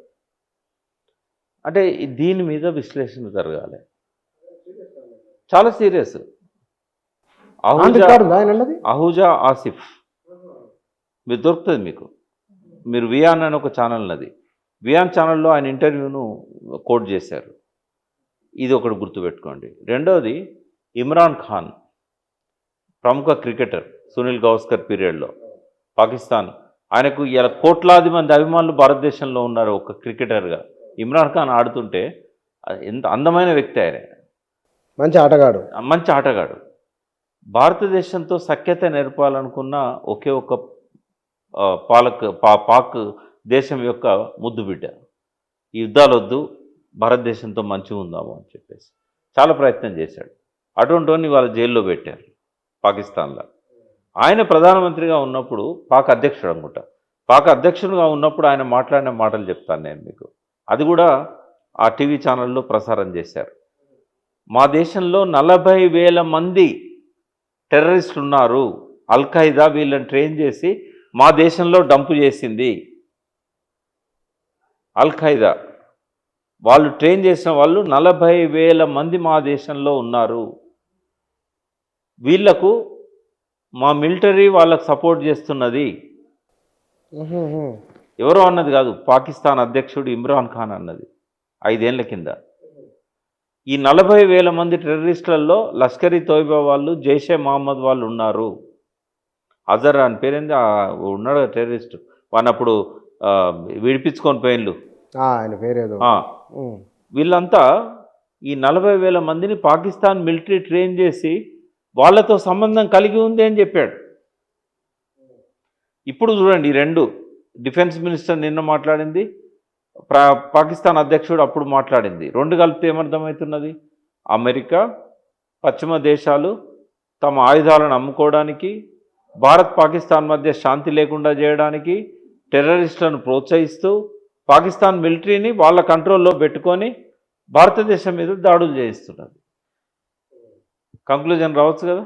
అంటే దీని మీద విశ్లేషణ జరగాలి, చాలా సీరియస్. అహూజా ఆసిఫ్ మీరు దొరుకుతుంది మీకు. మీరు వియాన్ అని ఒక ఛానల్ ఉన్నది, వియాన్ ఛానల్లో ఆయన ఇంటర్వ్యూను కోట్ చేశారు. ఇది ఒకటి గుర్తుపెట్టుకోండి. రెండవది ఇమ్రాన్ ఖాన్, ప్రముఖ క్రికెటర్, సునీల్ గవాస్కర్ పీరియడ్లో పాకిస్తాన్, ఆయనకు ఇలా కోట్లాది మంది అభిమానులు భారతదేశంలో ఉన్నారు ఒక క్రికెటర్గా. ఇమ్రాన్ ఖాన్ ఆడుతుంటే ఎంత అందమైన వ్యక్తి ఆయన, మంచి ఆటగాడు. భారతదేశంతో సఖ్యత నేర్పాలనుకున్న ఒకే ఒక పాక్ దేశం యొక్క ముద్దు బిడ్డ. ఈ యుద్ధాలు వద్దు, భారతదేశంతో మంచిగా ఉందాము అని చెప్పేసి చాలా ప్రయత్నం చేశాడు. అటువంటి వాళ్ళ జైల్లో పెట్టారు పాకిస్తాన్లో. ఆయన ప్రధానమంత్రిగా ఉన్నప్పుడు పాక్ అధ్యక్షుడు అనుకుంటా, పాక్ అధ్యక్షుడిగా ఉన్నప్పుడు ఆయన మాట్లాడిన మాటలు చెప్తాను నేను మీకు. అది కూడా ఆ టీవీ ఛానల్లో ప్రసారం చేశారు. మా దేశంలో 40,000 మంది టెర్రరిస్టులు ఉన్నారు, అల్ఖైదా వీళ్ళని ట్రైన్ చేసి మా దేశంలో డంపు చేసింది. అల్ఖైదా వాళ్ళు ట్రైన్ చేసిన వాళ్ళు 40,000 మంది మా దేశంలో ఉన్నారు. వీళ్లకు మా మిలిటరీ వాళ్ళకు సపోర్ట్ చేస్తున్నది. ఎవరో అన్నది కాదు, పాకిస్తాన్ అధ్యక్షుడు ఇమ్రాన్ ఖాన్ అన్నది 5 ఏళ్ల కింద. ఈ 40,000 మంది టెర్రరిస్టులలో లష్కర్-ఈ తోయిబా వాళ్ళు, జైషే మహమ్మద్ వాళ్ళు ఉన్నారు. అజర్ అని పేరేంది ఉన్నాడు టెర్రరిస్ట్, వాడిని అప్పుడు విడిపించుకొని పోయిన్లు, ఆయన పేరేదో. వీళ్ళంతా ఈ 40,000 మందిని పాకిస్తాన్ మిలిటరీ ట్రైన్ చేసి వాళ్ళతో సంబంధం కలిగి ఉంది అని చెప్పాడు. ఇప్పుడు చూడండి, ఈ రెండు డిఫెన్స్ మినిస్టర్ నిన్న మాట్లాడింది, పాకిస్తాన్ అధ్యక్షుడు అప్పుడు మాట్లాడింది, రెండు కలిపితే ఏమర్థమవుతున్నది? అమెరికా, పశ్చిమ దేశాలు తమ ఆయుధాలను అమ్ముకోవడానికి, భారత్ పాకిస్తాన్ మధ్య శాంతి లేకుండా చేయడానికి, టెర్రరిస్టులను ప్రోత్సహిస్తూ పాకిస్తాన్ మిలిటరీని వాళ్ళ కంట్రోల్లో పెట్టుకొని భారతదేశం మీద దాడులు చేయిస్తున్నది. కంక్లూజన్ రావచ్చు కదా.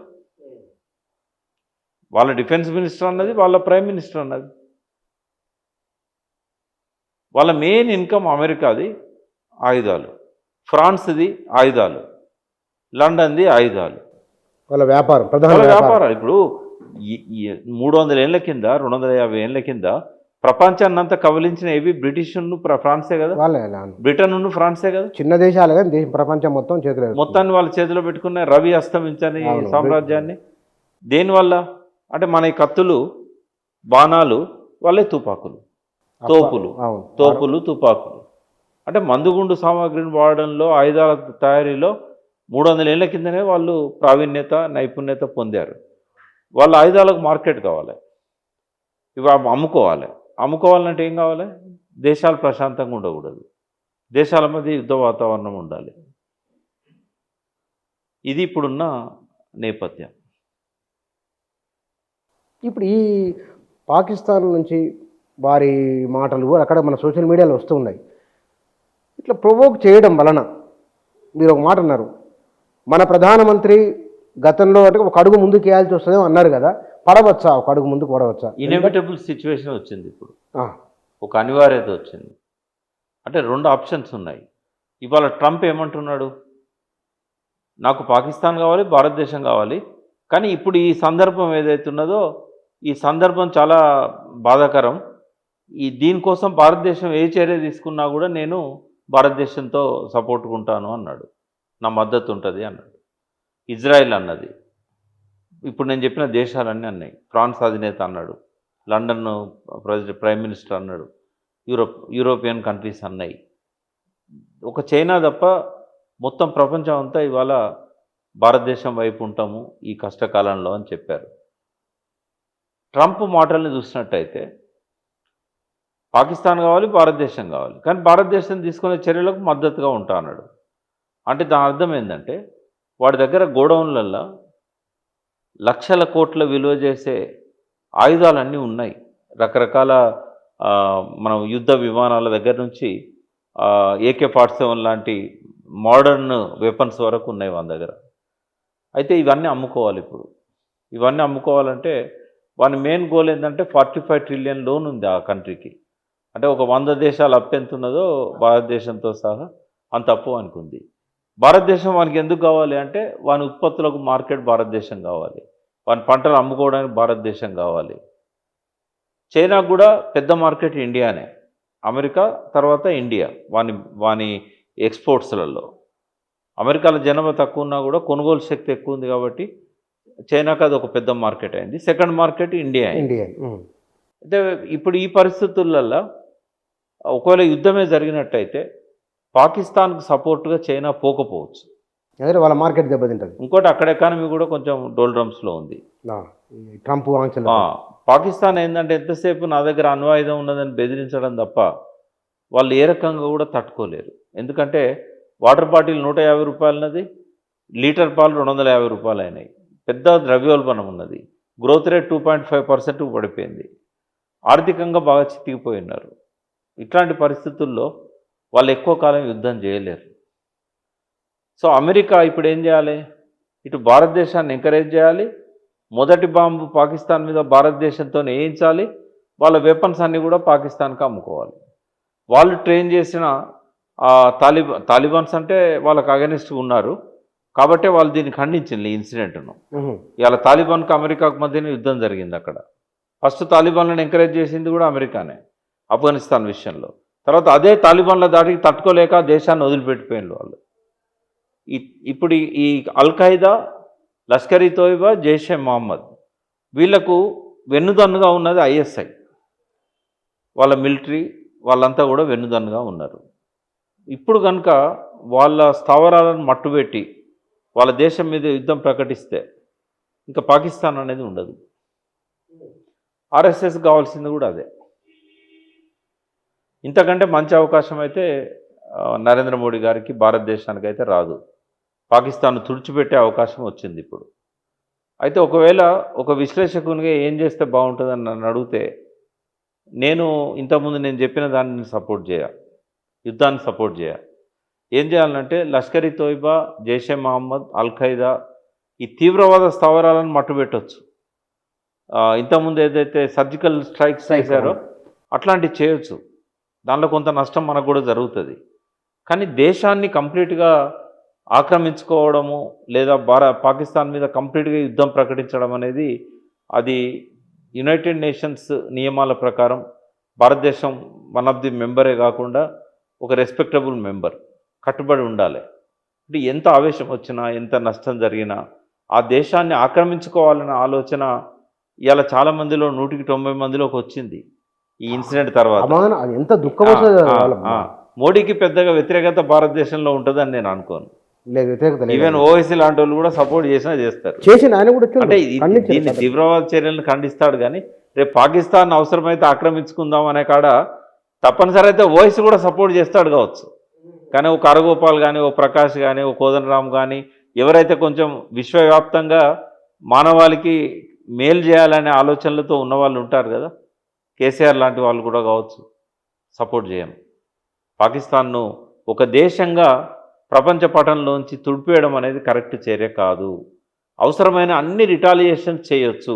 వాళ్ళ డిఫెన్స్ మినిస్టర్ అన్నది, వాళ్ళ ప్రైమ్ మినిస్టర్ అన్నది. వాళ్ళ మెయిన్ ఇన్కమ్ అమెరికాది ఆయుధాలు, ఫ్రాన్స్ది ఆయుధాలు, లండన్ది ఆయుధాలు, వాళ్ళ వ్యాపారం, వ్యాపారాలు. ఇప్పుడు 300 ఏళ్ల కింద, 250 ఏళ్ల కింద ప్రపంచాన్ని అంతా కవలించిన ఏవి బ్రిటిష్ ఫ్రాన్సే కదా, బ్రిటన్ ఫ్రాన్సే కదా. చిన్న దేశాలు కానీ ప్రపంచం మొత్తాన్ని వాళ్ళ చేతిలో పెట్టుకున్న రవి అస్తమించని సామ్రాజ్యాన్ని. దేనివల్ల అంటే మన ఈ కత్తులు, బాణాలు, వాళ్ళే తుపాకులు, తోపులు, తుపాకులు. అంటే మందుగుండు సామాగ్రిని వాడడంలో, ఆయుధాల తయారీలో 300 ఏళ్ల కిందనే వాళ్ళు ప్రావీణ్యత, నైపుణ్యత పొందారు. వాళ్ళ ఆయుధాలకు మార్కెట్ కావాలి, ఇవి అమ్ముకోవాలంటే ఏం కావాలి? దేశాలు ప్రశాంతంగా ఉండకూడదు, దేశాల మధ్య యుద్ధ వాతావరణం ఉండాలి. ఇది ఇప్పుడున్న నేపథ్యం. ఇప్పుడు ఈ పాకిస్తాన్ నుంచి వారి మాటలు అక్కడ మన సోషల్ మీడియాలో వస్తూ ఉన్నాయి. ఇట్లా ప్రొవోక్ చేయడం వలన మీరు ఒక మాట అన్నారు, మన ప్రధానమంత్రి గతంలో అంటే ఒక అడుగు ముందుకు వేయాల్సి వస్తుందేమో అన్నారు కదా, పడవచ్చా? ఒక అడుగు ముందుకు పడవచ్చా? ఇన్ఎవిటబుల్ సిచ్యువేషన్ వచ్చింది, ఇప్పుడు ఒక అనివార్యత వచ్చింది. అంటే 2 ఆప్షన్స్ ఉన్నాయి. ఇవాళ ట్రంప్ ఏమంటున్నాడు? నాకు పాకిస్తాన్ కావాలి, భారతదేశం కావాలి, కానీ ఇప్పుడు ఈ సందర్భం ఏదైతున్నదో ఈ సందర్భం చాలా బాధాకరం. దీనికోసం భారతదేశం ఏ చర్య తీసుకున్నా కూడా నేను భారతదేశంతో సపోర్ట్గా ఉంటాను అన్నాడు. నా మద్దతు ఉంటుంది అన్నాడు. ఇజ్రాయెల్ అన్నది. ఇప్పుడు నేను చెప్పిన దేశాలన్నీ అన్నాయి. ఫ్రాన్స్ అధినేత అన్నాడు, లండన్ ప్రైమ్ మినిస్టర్ అన్నాడు, యూరోపియన్ కంట్రీస్ అన్నాయి. ఒక చైనా తప్ప మొత్తం ప్రపంచం అంతా ఇవాళ భారతదేశం వైపు ఉంటాము ఈ కష్టకాలంలో అని చెప్పారు. ట్రంప్ మాటల్ని చూసినట్టయితే పాకిస్తాన్ కావాలి, భారతదేశం కావాలి, కానీ భారతదేశం తీసుకునే చర్యలకు మద్దతుగా ఉంటా అన్నాడు. అంటే దాని అర్థం ఏంటంటే వాడి దగ్గర గోడౌన్లల్లో లక్షల కోట్ల విలువ చేసే ఆయుధాలన్నీ ఉన్నాయి. రకరకాల మనం యుద్ధ విమానాల దగ్గర నుంచి AK-47 లాంటి మోడర్న్ వెపన్స్ వరకు ఉన్నాయి మన దగ్గర. అయితే ఇవన్నీ అమ్ముకోవాలి. ఇప్పుడు ఇవన్నీ అమ్ముకోవాలంటే వాని మెయిన్ గోల్ ఏంటంటే 45 ట్రిలియన్ లోన్ ఉంది ఆ కంట్రీకి. అంటే ఒక 100 దేశాల అప్పు ఎంత ఉన్నదో భారతదేశంతో సహా అంత అప్పు అనుకుంది. భారతదేశం వానికి ఎందుకు కావాలి అంటే వాని ఉత్పత్తులకు మార్కెట్ భారతదేశం కావాలి, వాని పంటలు అమ్ముకోవడానికి భారతదేశం కావాలి. చైనాకు కూడా పెద్ద మార్కెట్ ఇండియానే, అమెరికా తర్వాత ఇండియా వాని ఎక్స్పోర్ట్స్లలో. అమెరికాలో జనాభా తక్కువ ఉన్నా కూడా కొనుగోలు శక్తి ఎక్కువ ఉంది కాబట్టి చైనాకు అది ఒక పెద్ద మార్కెట్ అయింది. సెకండ్ మార్కెట్ ఇండియా అయింది. అయితే ఇప్పుడు ఈ పరిస్థితులలో ఒకవేళ యుద్ధమే జరిగినట్టయితే పాకిస్తాన్కు సపోర్ట్గా చైనా పోకపోవచ్చు, వాళ్ళ మార్కెట్ దెబ్బతింటుంది. ఇంకోటి అక్కడ ఎకానమీ కూడా కొంచెం డోల్డ్రమ్స్లో ఉంది. ట్రంప్ పాకిస్తాన్ ఏంటంటే ఎంతసేపు నా దగ్గర అణ్వాయుధం ఉన్నదని బెదిరించడం తప్ప వాళ్ళు ఏ రకంగా కూడా తట్టుకోలేరు. ఎందుకంటే వాటర్ బాటిల్ 150 రూపాయలన్నది, లీటర్ పాలు 250 రూపాయలు అయినాయి. పెద్ద ద్రవ్యోల్బణం ఉన్నది. గ్రోత్ రేట్ 2.5% పడిపోయింది. ఆర్థికంగా బాగా చితికిపోయి ఉన్నారు. ఇట్లాంటి పరిస్థితుల్లో వాళ్ళు ఎక్కువ కాలం యుద్ధం చేయలేరు. సో అమెరికా ఇప్పుడు ఏం చేయాలి? ఇటు భారతదేశాన్ని ఎంకరేజ్ చేయాలి, మొదటి బాంబు పాకిస్తాన్ మీద భారతదేశంతో వేయించాలి, వాళ్ళ వెపన్స్ అన్నీ కూడా పాకిస్తాన్కి అమ్ముకోవాలి. వాళ్ళు ట్రైన్ చేసిన తాలిబాన్స్ అంటే వాళ్ళకు అగెనిస్ట్గా ఉన్నారు కాబట్టి వాళ్ళు దీన్ని ఖండించింది ఈ ఇన్సిడెంట్ను. ఇవాళ తాలిబాన్కి అమెరికాకు మధ్యన యుద్ధం జరిగింది. అక్కడ ఫస్ట్ తాలిబాన్లను ఎంకరేజ్ చేసింది కూడా అమెరికానే ఆఫ్ఘనిస్తాన్ విషయంలో. తర్వాత అదే తాలిబాన్ల దాడికి తట్టుకోలేక దేశాన్ని వదిలిపెట్టిపోయిన వాళ్ళు. ఇప్పుడు ఈ అల్-ఖైదా, లష్కర్-ఇ-తోయిబా, జైషే మహమ్మద్ వీళ్లకు వెన్నుదన్నుగా ఉన్నది ISI. వాళ్ళ మిలిటరీ వాళ్ళంతా కూడా వెన్నుదన్నుగా ఉన్నారు. ఇప్పుడు కనుక వాళ్ళ స్థావరాలను మట్టుబెట్టి వాళ్ళ దేశం మీద యుద్ధం ప్రకటిస్తే ఇంకా పాకిస్తాన్ అనేది ఉండదు. RSS కావాల్సింది కూడా అదే. ఇంతకంటే మంచి అవకాశం అయితే నరేంద్ర మోడీ గారికి, భారతదేశానికి అయితే రాదు. పాకిస్తాన్ను తుడిచిపెట్టే అవకాశం వచ్చింది ఇప్పుడు. అయితే ఒకవేళ ఒక విశ్లేషకునిగా ఏం చేస్తే బాగుంటుందని నన్ను అడిగితే నేను ఇంతకుముందు నేను చెప్పిన దాన్ని సపోర్ట్ చేయాలి, యుద్ధాన్ని సపోర్ట్ చేయాలి. ఏం చేయాలంటే లష్కర్-ఇ-తోయిబా, జైషే మహమ్మద్, అల్-ఖైదా ఈ తీవ్రవాద స్థావరాలను మట్టుబెట్టవచ్చు. ఇంతకుముందు ఏదైతే సర్జికల్ స్ట్రైక్స్ చేశారో అట్లాంటివి చేయొచ్చు. దానిలో కొంత నష్టం మనకు కూడా జరుగుతుంది. కానీ దేశాన్ని కంప్లీట్గా ఆక్రమించుకోవడము లేదా పాకిస్తాన్ మీద కంప్లీట్గా యుద్ధం ప్రకటించడం అనేది అది యునైటెడ్ నేషన్స్ నియమాల ప్రకారం భారతదేశం వన్ ఆఫ్ ది మెంబరే కాకుండా ఒక రెస్పెక్టబుల్ మెంబర్, కట్టుబడి ఉండాలి. అంటే ఎంత ఆవేశం వచ్చినా ఎంత నష్టం జరిగినా ఆ దేశాన్ని ఆక్రమించుకోవాలనే ఆలోచన ఇవాళ చాలామందిలో 190 మందిలోకి వచ్చింది ఈ ఇన్సిడెంట్ తర్వాత. ఎంత దుఃఖం. మోడీకి పెద్దగా వ్యతిరేకత భారతదేశంలో ఉంటుందని నేను అనుకోను. ఈవెన్ ఓవైసీ లాంటి వాళ్ళు కూడా సపోర్ట్ చేసినా చేస్తారు. అంటే దీన్ని తీవ్రవాద చర్యలను ఖండిస్తాడు. కానీ రేపు పాకిస్తాన్ అవసరమైతే ఆక్రమించుకుందాం అనే కాడ తప్పనిసరి అయితే ఓవైసీ కూడా సపోర్ట్ చేస్తాడు కావచ్చు. కానీ ఓ కరగోపాల్ కానీ, ఓ ప్రకాష్ కానీ, ఓ కోదండరామ్ కానీ ఎవరైతే కొంచెం విశ్వవ్యాప్తంగా మానవాళికి మేలు చేయాలనే ఆలోచనలతో ఉన్నవాళ్ళు ఉంటారు కదా, కేసీఆర్ లాంటి వాళ్ళు కూడా కావచ్చు, సపోర్ట్ చేయను. పాకిస్తాన్ను ఒక దేశంగా ప్రపంచ పటంలోంచి తుడిపేయడం అనేది కరెక్ట్ చర్య కాదు. అవసరమైన అన్ని రిటాలియేషన్స్ చేయొచ్చు,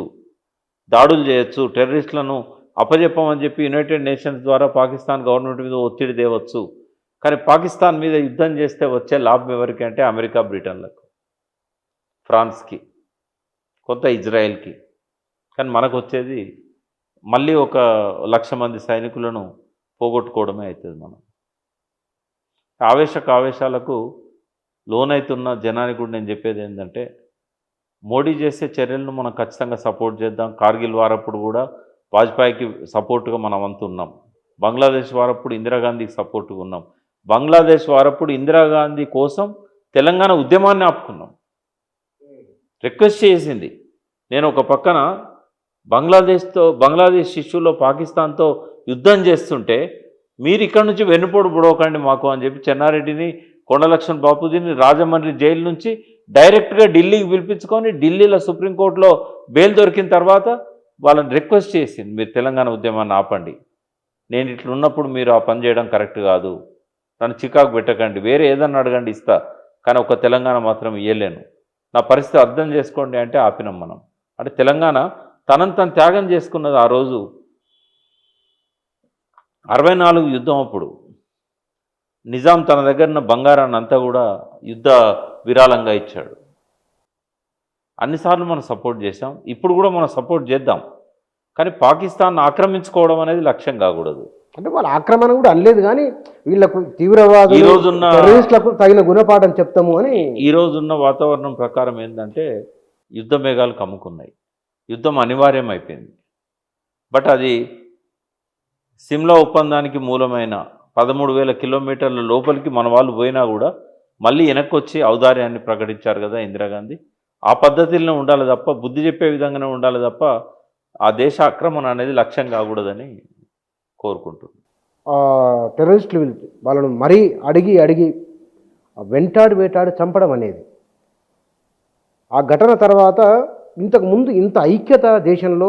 దాడులు చేయొచ్చు, టెర్రరిస్టులను అప్పజెప్పమని చెప్పి యునైటెడ్ నేషన్స్ ద్వారా పాకిస్తాన్ గవర్నమెంట్ మీద ఒత్తిడి తేవచ్చు. కానీ పాకిస్తాన్ మీద యుద్ధం చేస్తే వచ్చే లాభం ఎవరికి అంటే అమెరికా, బ్రిటన్లకు, ఫ్రాన్స్కి, కొంత ఇజ్రాయెల్కి. కానీ మనకు వచ్చేది మళ్ళీ 1,00,000 మంది సైనికులను పోగొట్టుకోవడమే అవుతుంది. మనం ఆవేశాలకు లోనైతున్న జనానికి కూడా నేను చెప్పేది ఏంటంటే మోడీ చేసే చర్యలను మనం ఖచ్చితంగా సపోర్ట్ చేద్దాం. కార్గిల్ వారప్పుడు కూడా వాజ్పేయికి సపోర్ట్గా మనం అంతున్నాం. బంగ్లాదేశ్ వారప్పుడు ఇందిరాగాంధీకి సపోర్ట్గా ఉన్నాం. బంగ్లాదేశ్ వారప్పుడు ఇందిరాగాంధీ కోసం తెలంగాణ ఉద్యమాన్ని ఆపుకున్నాం. రిక్వెస్ట్ చేసింది. నేను ఒక పక్కన బంగ్లాదేశ్ ఇష్యూలో పాకిస్తాన్తో యుద్ధం చేస్తుంటే మీరు ఇక్కడ నుంచి వెన్నుపోటు పొడవకండి మాకు అని చెప్పి చెన్నారెడ్డిని, కొండలక్ష్మణ్ బాపూజీని రాజమండ్రి జైలు నుంచి డైరెక్ట్గా ఢిల్లీకి పిలిపించుకొని ఢిల్లీలో సుప్రీంకోర్టులో బెయిల్ దొరికిన తర్వాత వాళ్ళని రిక్వెస్ట్ చేసింది, మీరు తెలంగాణ ఉద్యమాన్ని ఆపండి, నేను ఇట్లా ఉన్నప్పుడు మీరు ఆ పని చేయడం కరెక్ట్ కాదు, నన్ను చికాకు పెట్టకండి, వేరే ఏదన్నా అడగండి ఇస్తా, కానీ ఒక తెలంగాణ మాత్రం ఇవ్వలేను, నా పరిస్థితి అర్థం చేసుకోండి అంటే ఆపినాం మనం. అంటే తెలంగాణ తనను తను త్యాగం చేసుకున్నది ఆ రోజు 64 యుద్ధం అప్పుడు. నిజాం తన దగ్గర ఉన్న బంగారాన్ని అంతా కూడా యుద్ధ విరాళంగా ఇచ్చాడు. అన్నిసార్లు మనం సపోర్ట్ చేశాం, ఇప్పుడు కూడా మనం సపోర్ట్ చేద్దాం, కానీ పాకిస్తాన్ ఆక్రమించుకోవడం అనేది లక్ష్యం కాకూడదు. అంటే వాళ్ళ ఆక్రమణ కూడా అనలేదు, కానీ వీళ్ళకు తీవ్రవాదులు, ఈ రోజున్న టెర్రరిస్టులకు తగిన గుణపాఠం చెప్తాము అని. ఈ రోజున్న వాతావరణం ప్రకారం ఏంటంటే యుద్ధ మేఘాలు కమ్ముకున్నాయి, యుద్ధం అనివార్యం అయిపోయింది. బట్ అది సిమ్లా ఒప్పందానికి మూలమైన 13,000 కిలోమీటర్ల లోపలికి మన వాళ్ళు పోయినా కూడా మళ్ళీ వెనక్కి వచ్చి ఔదార్యాన్ని ప్రకటించారు కదా ఇందిరాగాంధీ. ఆ పద్ధతిలో ఉండాలి తప్ప, బుద్ధి చెప్పే విధంగానే ఉండాలి తప్ప ఆ దేశ ఆక్రమణ అనేది లక్ష్యం కాకూడదని కోరుకుంటున్నాను. టెర్రరిస్టులు వాళ్ళను మరీ అడిగి వేటాడి చంపడం అనేది, ఆ ఘటన తర్వాత ఇంతకు ముందు ఇంత ఐక్యత దేశంలో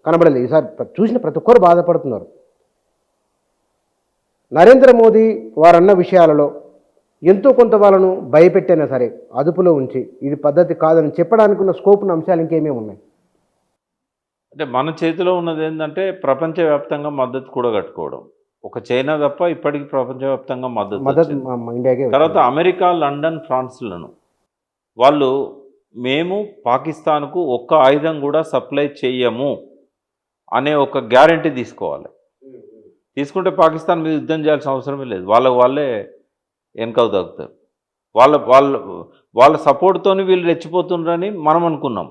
కనబడలేదు. ఈసారి చూసిన ప్రతి ఒక్కరు బాధపడుతున్నారు. నరేంద్ర మోదీ వారన్న విషయాలలో ఎంతో కొంత వాళ్ళను భయపెట్టైనా సరే అదుపులో ఉంచి ఇది పద్ధతి కాదని చెప్పడానికి ఉన్న స్కోప్ ఉన్న అంశాలు ఇంకేమేమి ఉన్నాయి? అంటే మన చేతిలో ఉన్నది ఏంటంటే ప్రపంచవ్యాప్తంగా మద్దతు కూడా కట్టుకోవడం. ఒక చైనా తప్ప ఇప్పటికీ ప్రపంచవ్యాప్తంగా మద్దతు వచ్చింది. ఇండియాకే. తర్వాత అమెరికా, లండన్, ఫ్రాన్స్లను వాళ్ళు మేము పాకిస్తాన్కు ఒక్క ఆయుధం కూడా సప్లై చేయము అనే ఒక గ్యారంటీ తీసుకోవాలి. తీసుకుంటే పాకిస్తాన్ మీద యుద్ధం చేయాల్సిన అవసరమే లేదు, వాళ్ళే వెనకవు తగ్గుతారు. వాళ్ళ సపోర్ట్తోని వీళ్ళు రెచ్చిపోతుండ్రని మనం అనుకున్నాం,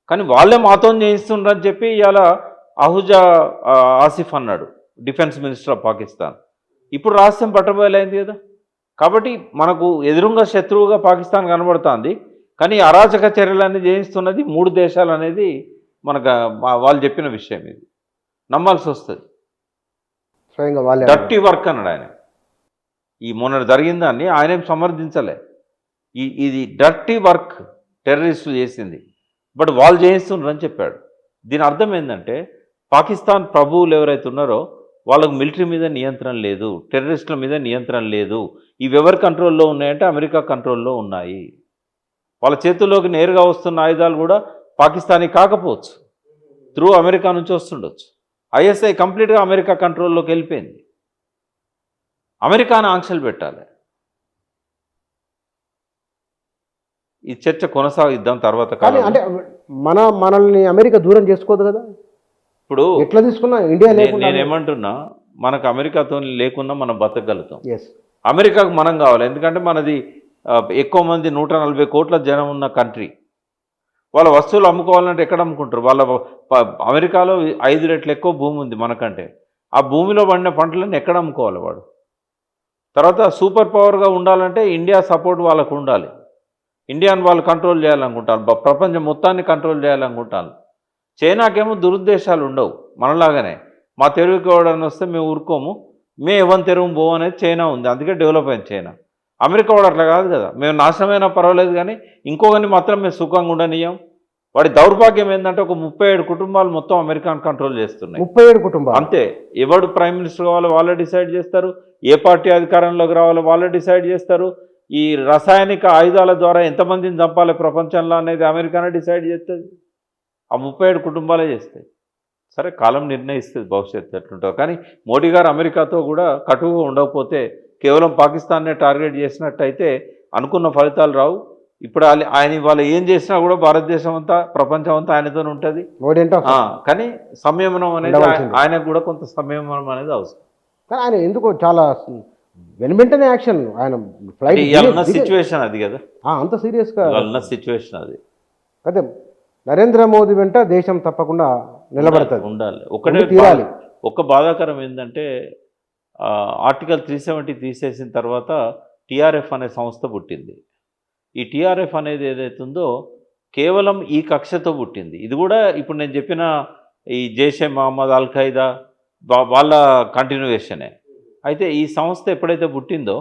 కానీ వాళ్ళే మాతో చేయిస్తుండ్రని చెప్పి ఇవాళ అహుజా ఆసిఫ్ అన్నాడు, డిఫెన్స్ మినిస్టర్ ఆఫ్ పాకిస్తాన్. ఇప్పుడు రహస్యం పట్టబయలైంది కదా. కాబట్టి మనకు ఎదురుగా శత్రువుగా పాకిస్తాన్ కనబడుతుంది, కానీ అరాచక చర్యలన్నీ చేయిస్తున్నది 3 దేశాలు అనేది మనకు వాళ్ళు చెప్పిన విషయం. ఇది నమ్మాల్సి వస్తుంది. స్వయంగా వాళ్ళే డర్టీ వర్క్ అన్నాడు ఆయన. ఈ మొన్న జరిగిన దాన్ని ఆయనేం సమర్థించలే. ఇది డర్టీ వర్క్ టెర్రరిస్టులు చేసింది, బట్ వాళ్ళు చేయిస్తున్నారని చెప్పాడు. దీని అర్థం ఏంటంటే పాకిస్తాన్ ప్రభువులు ఎవరైతే ఉన్నారో వాళ్ళకు మిలిటరీ మీద నియంత్రణ లేదు, టెర్రరిస్టుల మీద నియంత్రణ లేదు. ఇవి ఎవరి కంట్రోల్లో ఉన్నాయంటే అమెరికా కంట్రోల్లో ఉన్నాయి. వాళ్ళ చేతుల్లోకి నేరుగా వస్తున్న ఆయుధాలు కూడా పాకిస్తానీ కాకపోవచ్చు, త్రూ అమెరికా నుంచి వస్తుండొచ్చు. ఐఎస్ఐ కంప్లీట్గా అమెరికా కంట్రోల్లోకి వెళ్ళిపోయింది. అమెరికాను ఆంక్షలు పెట్టాలి. ఈ చర్చ కొనసాగిద్దాం తర్వాత కానీ కాలం. అంటే మనల్ని అమెరికా దూరం చేసుకోదు కదా. ఇప్పుడు ఎట్లా తీసుకున్నా ఇండియా లేకుండా నేనేమంటున్నా, మనకు అమెరికాతో లేకున్నా మనం బతకగలుగుతాం. ఎస్, అమెరికాకు మనం కావాలి, ఎందుకంటే మనది ఎక్కువ మంది 140 కోట్ల జనం ఉన్న కంట్రీ. వాళ్ళ వస్తువులు అమ్ముకోవాలంటే ఎక్కడ అమ్ముకుంటారు? అమెరికాలో 5 రెట్లు ఎక్కువ భూమి ఉంది మనకంటే. ఆ భూమిలో పండిన పంటలను ఎక్కడ అమ్ముకోవాలి వాడు? తర్వాత సూపర్ పవర్గా ఉండాలంటే ఇండియా సపోర్ట్ వాళ్ళకు ఉండాలి. ఇండియాని వాళ్ళు కంట్రోల్ చేయాలనుకుంటారు, ప్రపంచం మొత్తాన్ని కంట్రోల్ చేయాలనుకుంటారు. చైనాకేమో దురుద్దేశాలు ఉండవు మనలాగానే. మా తెరువుకి ఎవడని వస్తే మేము ఊరుకోము, మేము ఎవరి తెరువు పోవు అనేది చైనా ఉంది, అందుకే డెవలప్ అయింది చైనా. అమెరికా వాడు అట్లా కాదు కదా, మేము నాశనమైనా పర్వాలేదు కానీ ఇంకొకరిని మాత్రం మేము సుఖంగా ఉండనియం. వాడి దౌర్భాగ్యం ఏంటంటే ఒక 37 కుటుంబాలు మొత్తం అమెరికాను కంట్రోల్ చేస్తున్నాయి. 37 కుటుంబాలు అంతే. ఎవడు ప్రైమ్ మినిస్టర్ కావాలో వాళ్ళే డిసైడ్ చేస్తారు, ఏ పార్టీ అధికారంలోకి రావాలో వాళ్ళే డిసైడ్ చేస్తారు. ఈ రసాయనిక ఆయుధాల ద్వారా ఎంతమందిని చంపాలి ప్రపంచంలో అనేది అమెరికానే డిసైడ్ చేస్తుంది. ఆ 37 కుటుంబాలే చేస్తాయి. సరే, కాలం నిర్ణయిస్తుంది భవిష్యత్తు ఎట్లుంటుందో. కానీ మోడీ గారు అమెరికాతో కూడా కటువుగా ఉండకపోతే, కేవలం పాకిస్తాన్నే టార్గెట్ చేసినట్టయితే అనుకున్న ఫలితాలు రావు. ఇప్పుడు ఆయన వాళ్ళు ఏం చేసినా కూడా భారతదేశం అంతా, ప్రపంచం అంతా ఆయనతో ఉంటుంది. కానీ సంయమనం అనేది ఆయనకు కూడా కొంత సంయమనం అనేది అవసరం. కానీ ఆయన ఎందుకో చాలా వెంటనే యాక్షన్ ఆయన ఫ్లైట్ ఇవాళ ఉన్న సిచ్యువేషన్ అది కదా, అంత సీరియస్గా ఇవాళ ఉన్న సిచ్యువేషన్ అది. అదే నరేంద్ర మోదీ వెంట దేశం తప్పకుండా నిలబడుతుంది, ఉండాలి. ఒకటే తీరాలి. ఒక్క బాధాకరం ఏంటంటే ఆర్టికల్ 370 తీసేసిన తర్వాత టీఆర్ఎఫ్ అనే సంస్థ పుట్టింది. ఈ టీఆర్ఎఫ్ అనేది ఏదైతుందో కేవలం ఈ కక్షతో పుట్టింది. ఇది కూడా ఇప్పుడు నేను చెప్పిన ఈ జైషే మహమ్మద్, అల్ ఖైదా వాళ్ళ కంటిన్యూయేషనే. అయితే ఈ సంస్థ ఎప్పుడైతే పుట్టిందో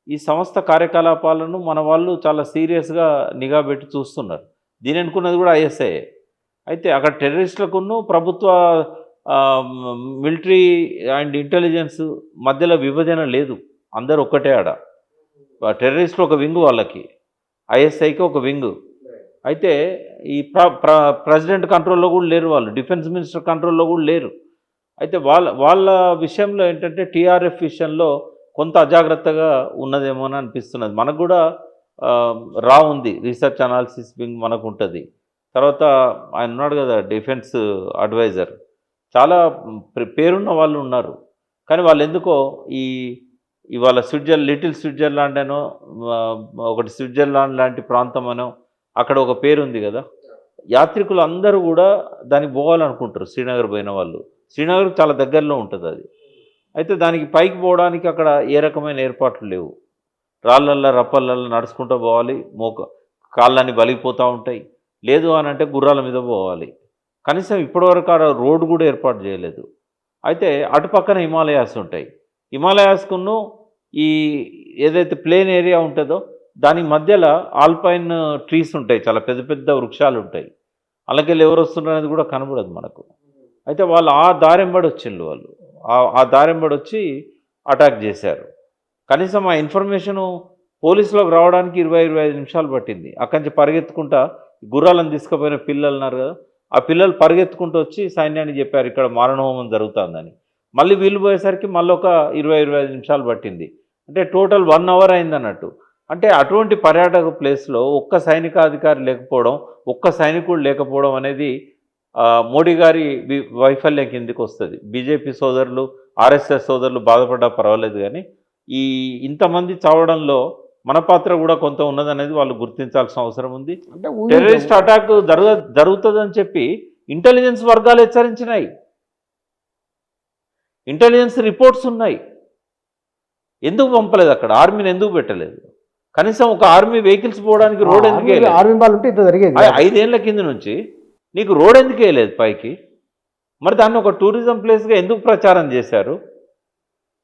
ఈ సంస్థ కార్యకలాపాలను మన వాళ్ళు చాలా సీరియస్గా నిఘా పెట్టి చూస్తున్నారు. దీని అనుకున్నది కూడా ఐఎస్ఐ. అయితే అక్కడ టెర్రరిస్టులకును ప్రభుత్వ మిలిటరీ అండ్ ఇంటెలిజెన్స్ మధ్యలో విభజన లేదు, అందరూ ఒక్కటే. ఆడ టెర్రరిస్టులు ఒక వింగ్, వాళ్ళకి ఐఎస్ఐకి ఒక వింగ్. అయితే ఈ ప్రెసిడెంట్ కంట్రోల్లో కూడా లేరు, వాళ్ళు డిఫెన్స్ మినిస్టర్ కంట్రోల్లో కూడా లేరు. అయితే వాళ్ళ విషయంలో ఏంటంటే టీఆర్ఎఫ్ విషయంలో కొంత అజాగ్రత్తగా ఉన్నదేమో అని అనిపిస్తున్నది. మనకు కూడా రా ఉంది, రీసెర్చ్ అనాలిసిస్ వింగ్ మనకు ఉంటుంది. తర్వాత ఆయన ఉన్నాడు కదా డిఫెన్స్ అడ్వైజర్, చాలా పేరున్న వాళ్ళు ఉన్నారు. కానీ వాళ్ళు ఎందుకో ఇవాళ లిటిల్ స్విట్జర్లాండ్ అనో ఒకటి స్విట్జర్లాండ్ లాంటి ప్రాంతం అనో అక్కడ ఒక పేరు ఉంది కదా, యాత్రికులు అందరూ కూడా దానికి పోవాలనుకుంటారు. శ్రీనగర్ పోయిన వాళ్ళు, శ్రీనగర్ చాలా దగ్గరలో ఉంటుంది అది. అయితే దానికి పైకి పోవడానికి అక్కడ ఏ రకమైన ఏర్పాట్లు లేవు. రాళ్ళల్లో రప్పలల్లో నడుచుకుంటూ పోవాలి, కాళ్ళని బలిగిపోతూ ఉంటాయి. లేదు అని అంటే గుర్రాల మీద పోవాలి. కనీసం ఇప్పటివరకు ఆ రోడ్డు కూడా ఏర్పాటు చేయలేదు. అయితే అటుపక్కన హిమాలయాస్ ఉంటాయి. హిమాలయాస్కును ఈ ఏదైతే ప్లేన్ ఏరియా ఉంటుందో దాని మధ్యలో ఆల్పైన్ ట్రీస్ ఉంటాయి, చాలా పెద్ద పెద్ద వృక్షాలు ఉంటాయి. అలాగే ఎవరు వస్తున్నారు అనేది కూడా కనబడదు మనకు. అయితే వాళ్ళు ఆ దారెంబడి వచ్చిండ్రు, వాళ్ళు ఆ దారెంబడి వచ్చి అటాక్ చేశారు. కనీసం ఆ ఇన్ఫర్మేషను పోలీసులకు రావడానికి 20-25 నిమిషాలు పట్టింది. అక్కడి నుంచి పరిగెత్తుకుంటా గుర్రాలను తీసుకుపోయిన పిల్లలు ఉన్నారు కదా, ఆ పిల్లలు పరిగెత్తుకుంటూ వచ్చి సైన్యానికి చెప్పారు ఇక్కడ మారణహోమం జరుగుతుందని. మళ్ళీ వీళ్ళు పోయేసరికి మళ్ళీ ఒక 20-25 నిమిషాలు పట్టింది. అంటే టోటల్ 1 అవర్ అయిందన్నట్టు. అంటే అటువంటి పర్యాటక ప్లేస్లో ఒక్క సైనికాధికారి లేకపోవడం, ఒక్క సైనికుడు లేకపోవడం అనేది మోడీ గారి వైఫల్యం కిందికి వస్తుంది. బీజేపీ సోదరులు, ఆర్ఎస్ఎస్ సోదరులు బాధపడ్డా పర్వాలేదు, కానీ ఇంతమంది చావడంలో మన పాత్ర కూడా కొంత ఉన్నదనేది వాళ్ళు గుర్తించాల్సిన అవసరం ఉంది. అంటే టెర్రరిస్ట్ అటాక్ జరుగుతుందని చెప్పి ఇంటెలిజెన్స్ వర్గాలు హెచ్చరించినాయి, ఇంటెలిజెన్స్ రిపోర్ట్స్ ఉన్నాయి. ఎందుకు పంపలేదు అక్కడ, ఆర్మీని ఎందుకు పెట్టలేదు? కనీసం ఒక ఆర్మీ వెహికల్స్ పోవడానికి రోడ్ ఎందుకు వేయలేదు? ఆర్మీ వాళ్ళు ఉంటే ఇంత జరిగేది. 5 ఏళ్ల కింద నుంచి నీకు రోడ్ ఎందుకు వేయలేదు పైకి? మరి దాన్ని ఒక టూరిజం ప్లేస్గా ఎందుకు ప్రచారం చేశారు?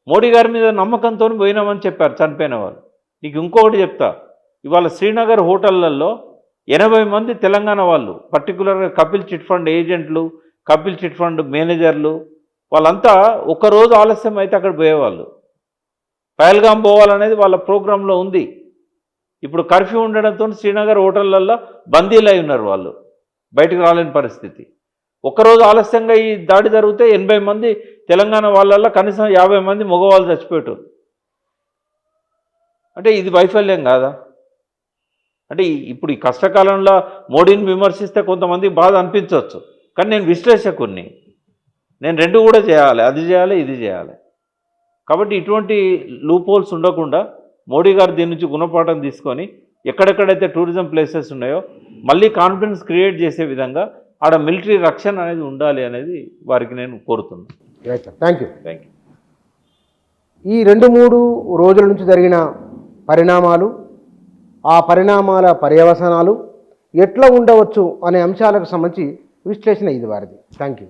మోడీ గారి మీద నమ్మకంతో పోయినామని చెప్పారు చనిపోయిన వాళ్ళు. నీకు ఇంకొకటి చెప్తా, ఇవాళ శ్రీనగర్ హోటళ్లలో 80 మంది తెలంగాణ వాళ్ళు, పర్టికులర్గా కపిల్ చిట్ ఫండ్ ఏజెంట్లు, కపిల్ చిట్ ఫండ్ మేనేజర్లు, వాళ్ళంతా ఒకరోజు ఆలస్యం అయితే అక్కడ పోయేవాళ్ళు. పహల్గాం పోవాలనేది వాళ్ళ ప్రోగ్రాంలో ఉంది. ఇప్పుడు కర్ఫ్యూ ఉండడంతో శ్రీనగర్ హోటళ్లలో బందీలు అయి ఉన్నారు, వాళ్ళు బయటకు రాలేని పరిస్థితి. ఒక్కరోజు ఆలస్యంగా ఈ దాడి జరిగితే 80 మంది తెలంగాణ వాళ్ళల్లో కనీసం 50 మంది మగవాళ్ళు చచ్చిపోయారు. అంటే ఇది వైఫల్యం కాదా? అంటే ఇప్పుడు ఈ కష్టకాలంలో మోడీని విమర్శిస్తే కొంతమంది బాధ అనిపించవచ్చు, కానీ నేను విశ్లేషకుడిని, నేను రెండు కూడా చేయాలి, అది చేయాలి, ఇది చేయాలి. కాబట్టి ఇటువంటి లూప్ హోల్స్ ఉండకుండా మోడీ గారు దీని నుంచి గుణపాఠం తీసుకొని ఎక్కడెక్కడైతే టూరిజం ప్లేసెస్ ఉన్నాయో మళ్ళీ కాన్ఫిడెన్స్ క్రియేట్ చేసే విధంగా ఆడ మిలిటరీ రక్షణ అనేది ఉండాలి అనేది వారికి నేను కోరుతున్నాను. Thank you. Thank you. ఈ 2-3 రోజుల నుంచి జరిగిన పరిణామాలు, ఆ పరిణామాల పర్యవసానాలు ఎట్లా ఉండవచ్చు అనే అంశాలకు సంబంధించి విశ్లేషణ ఇది వారిది. Thank you.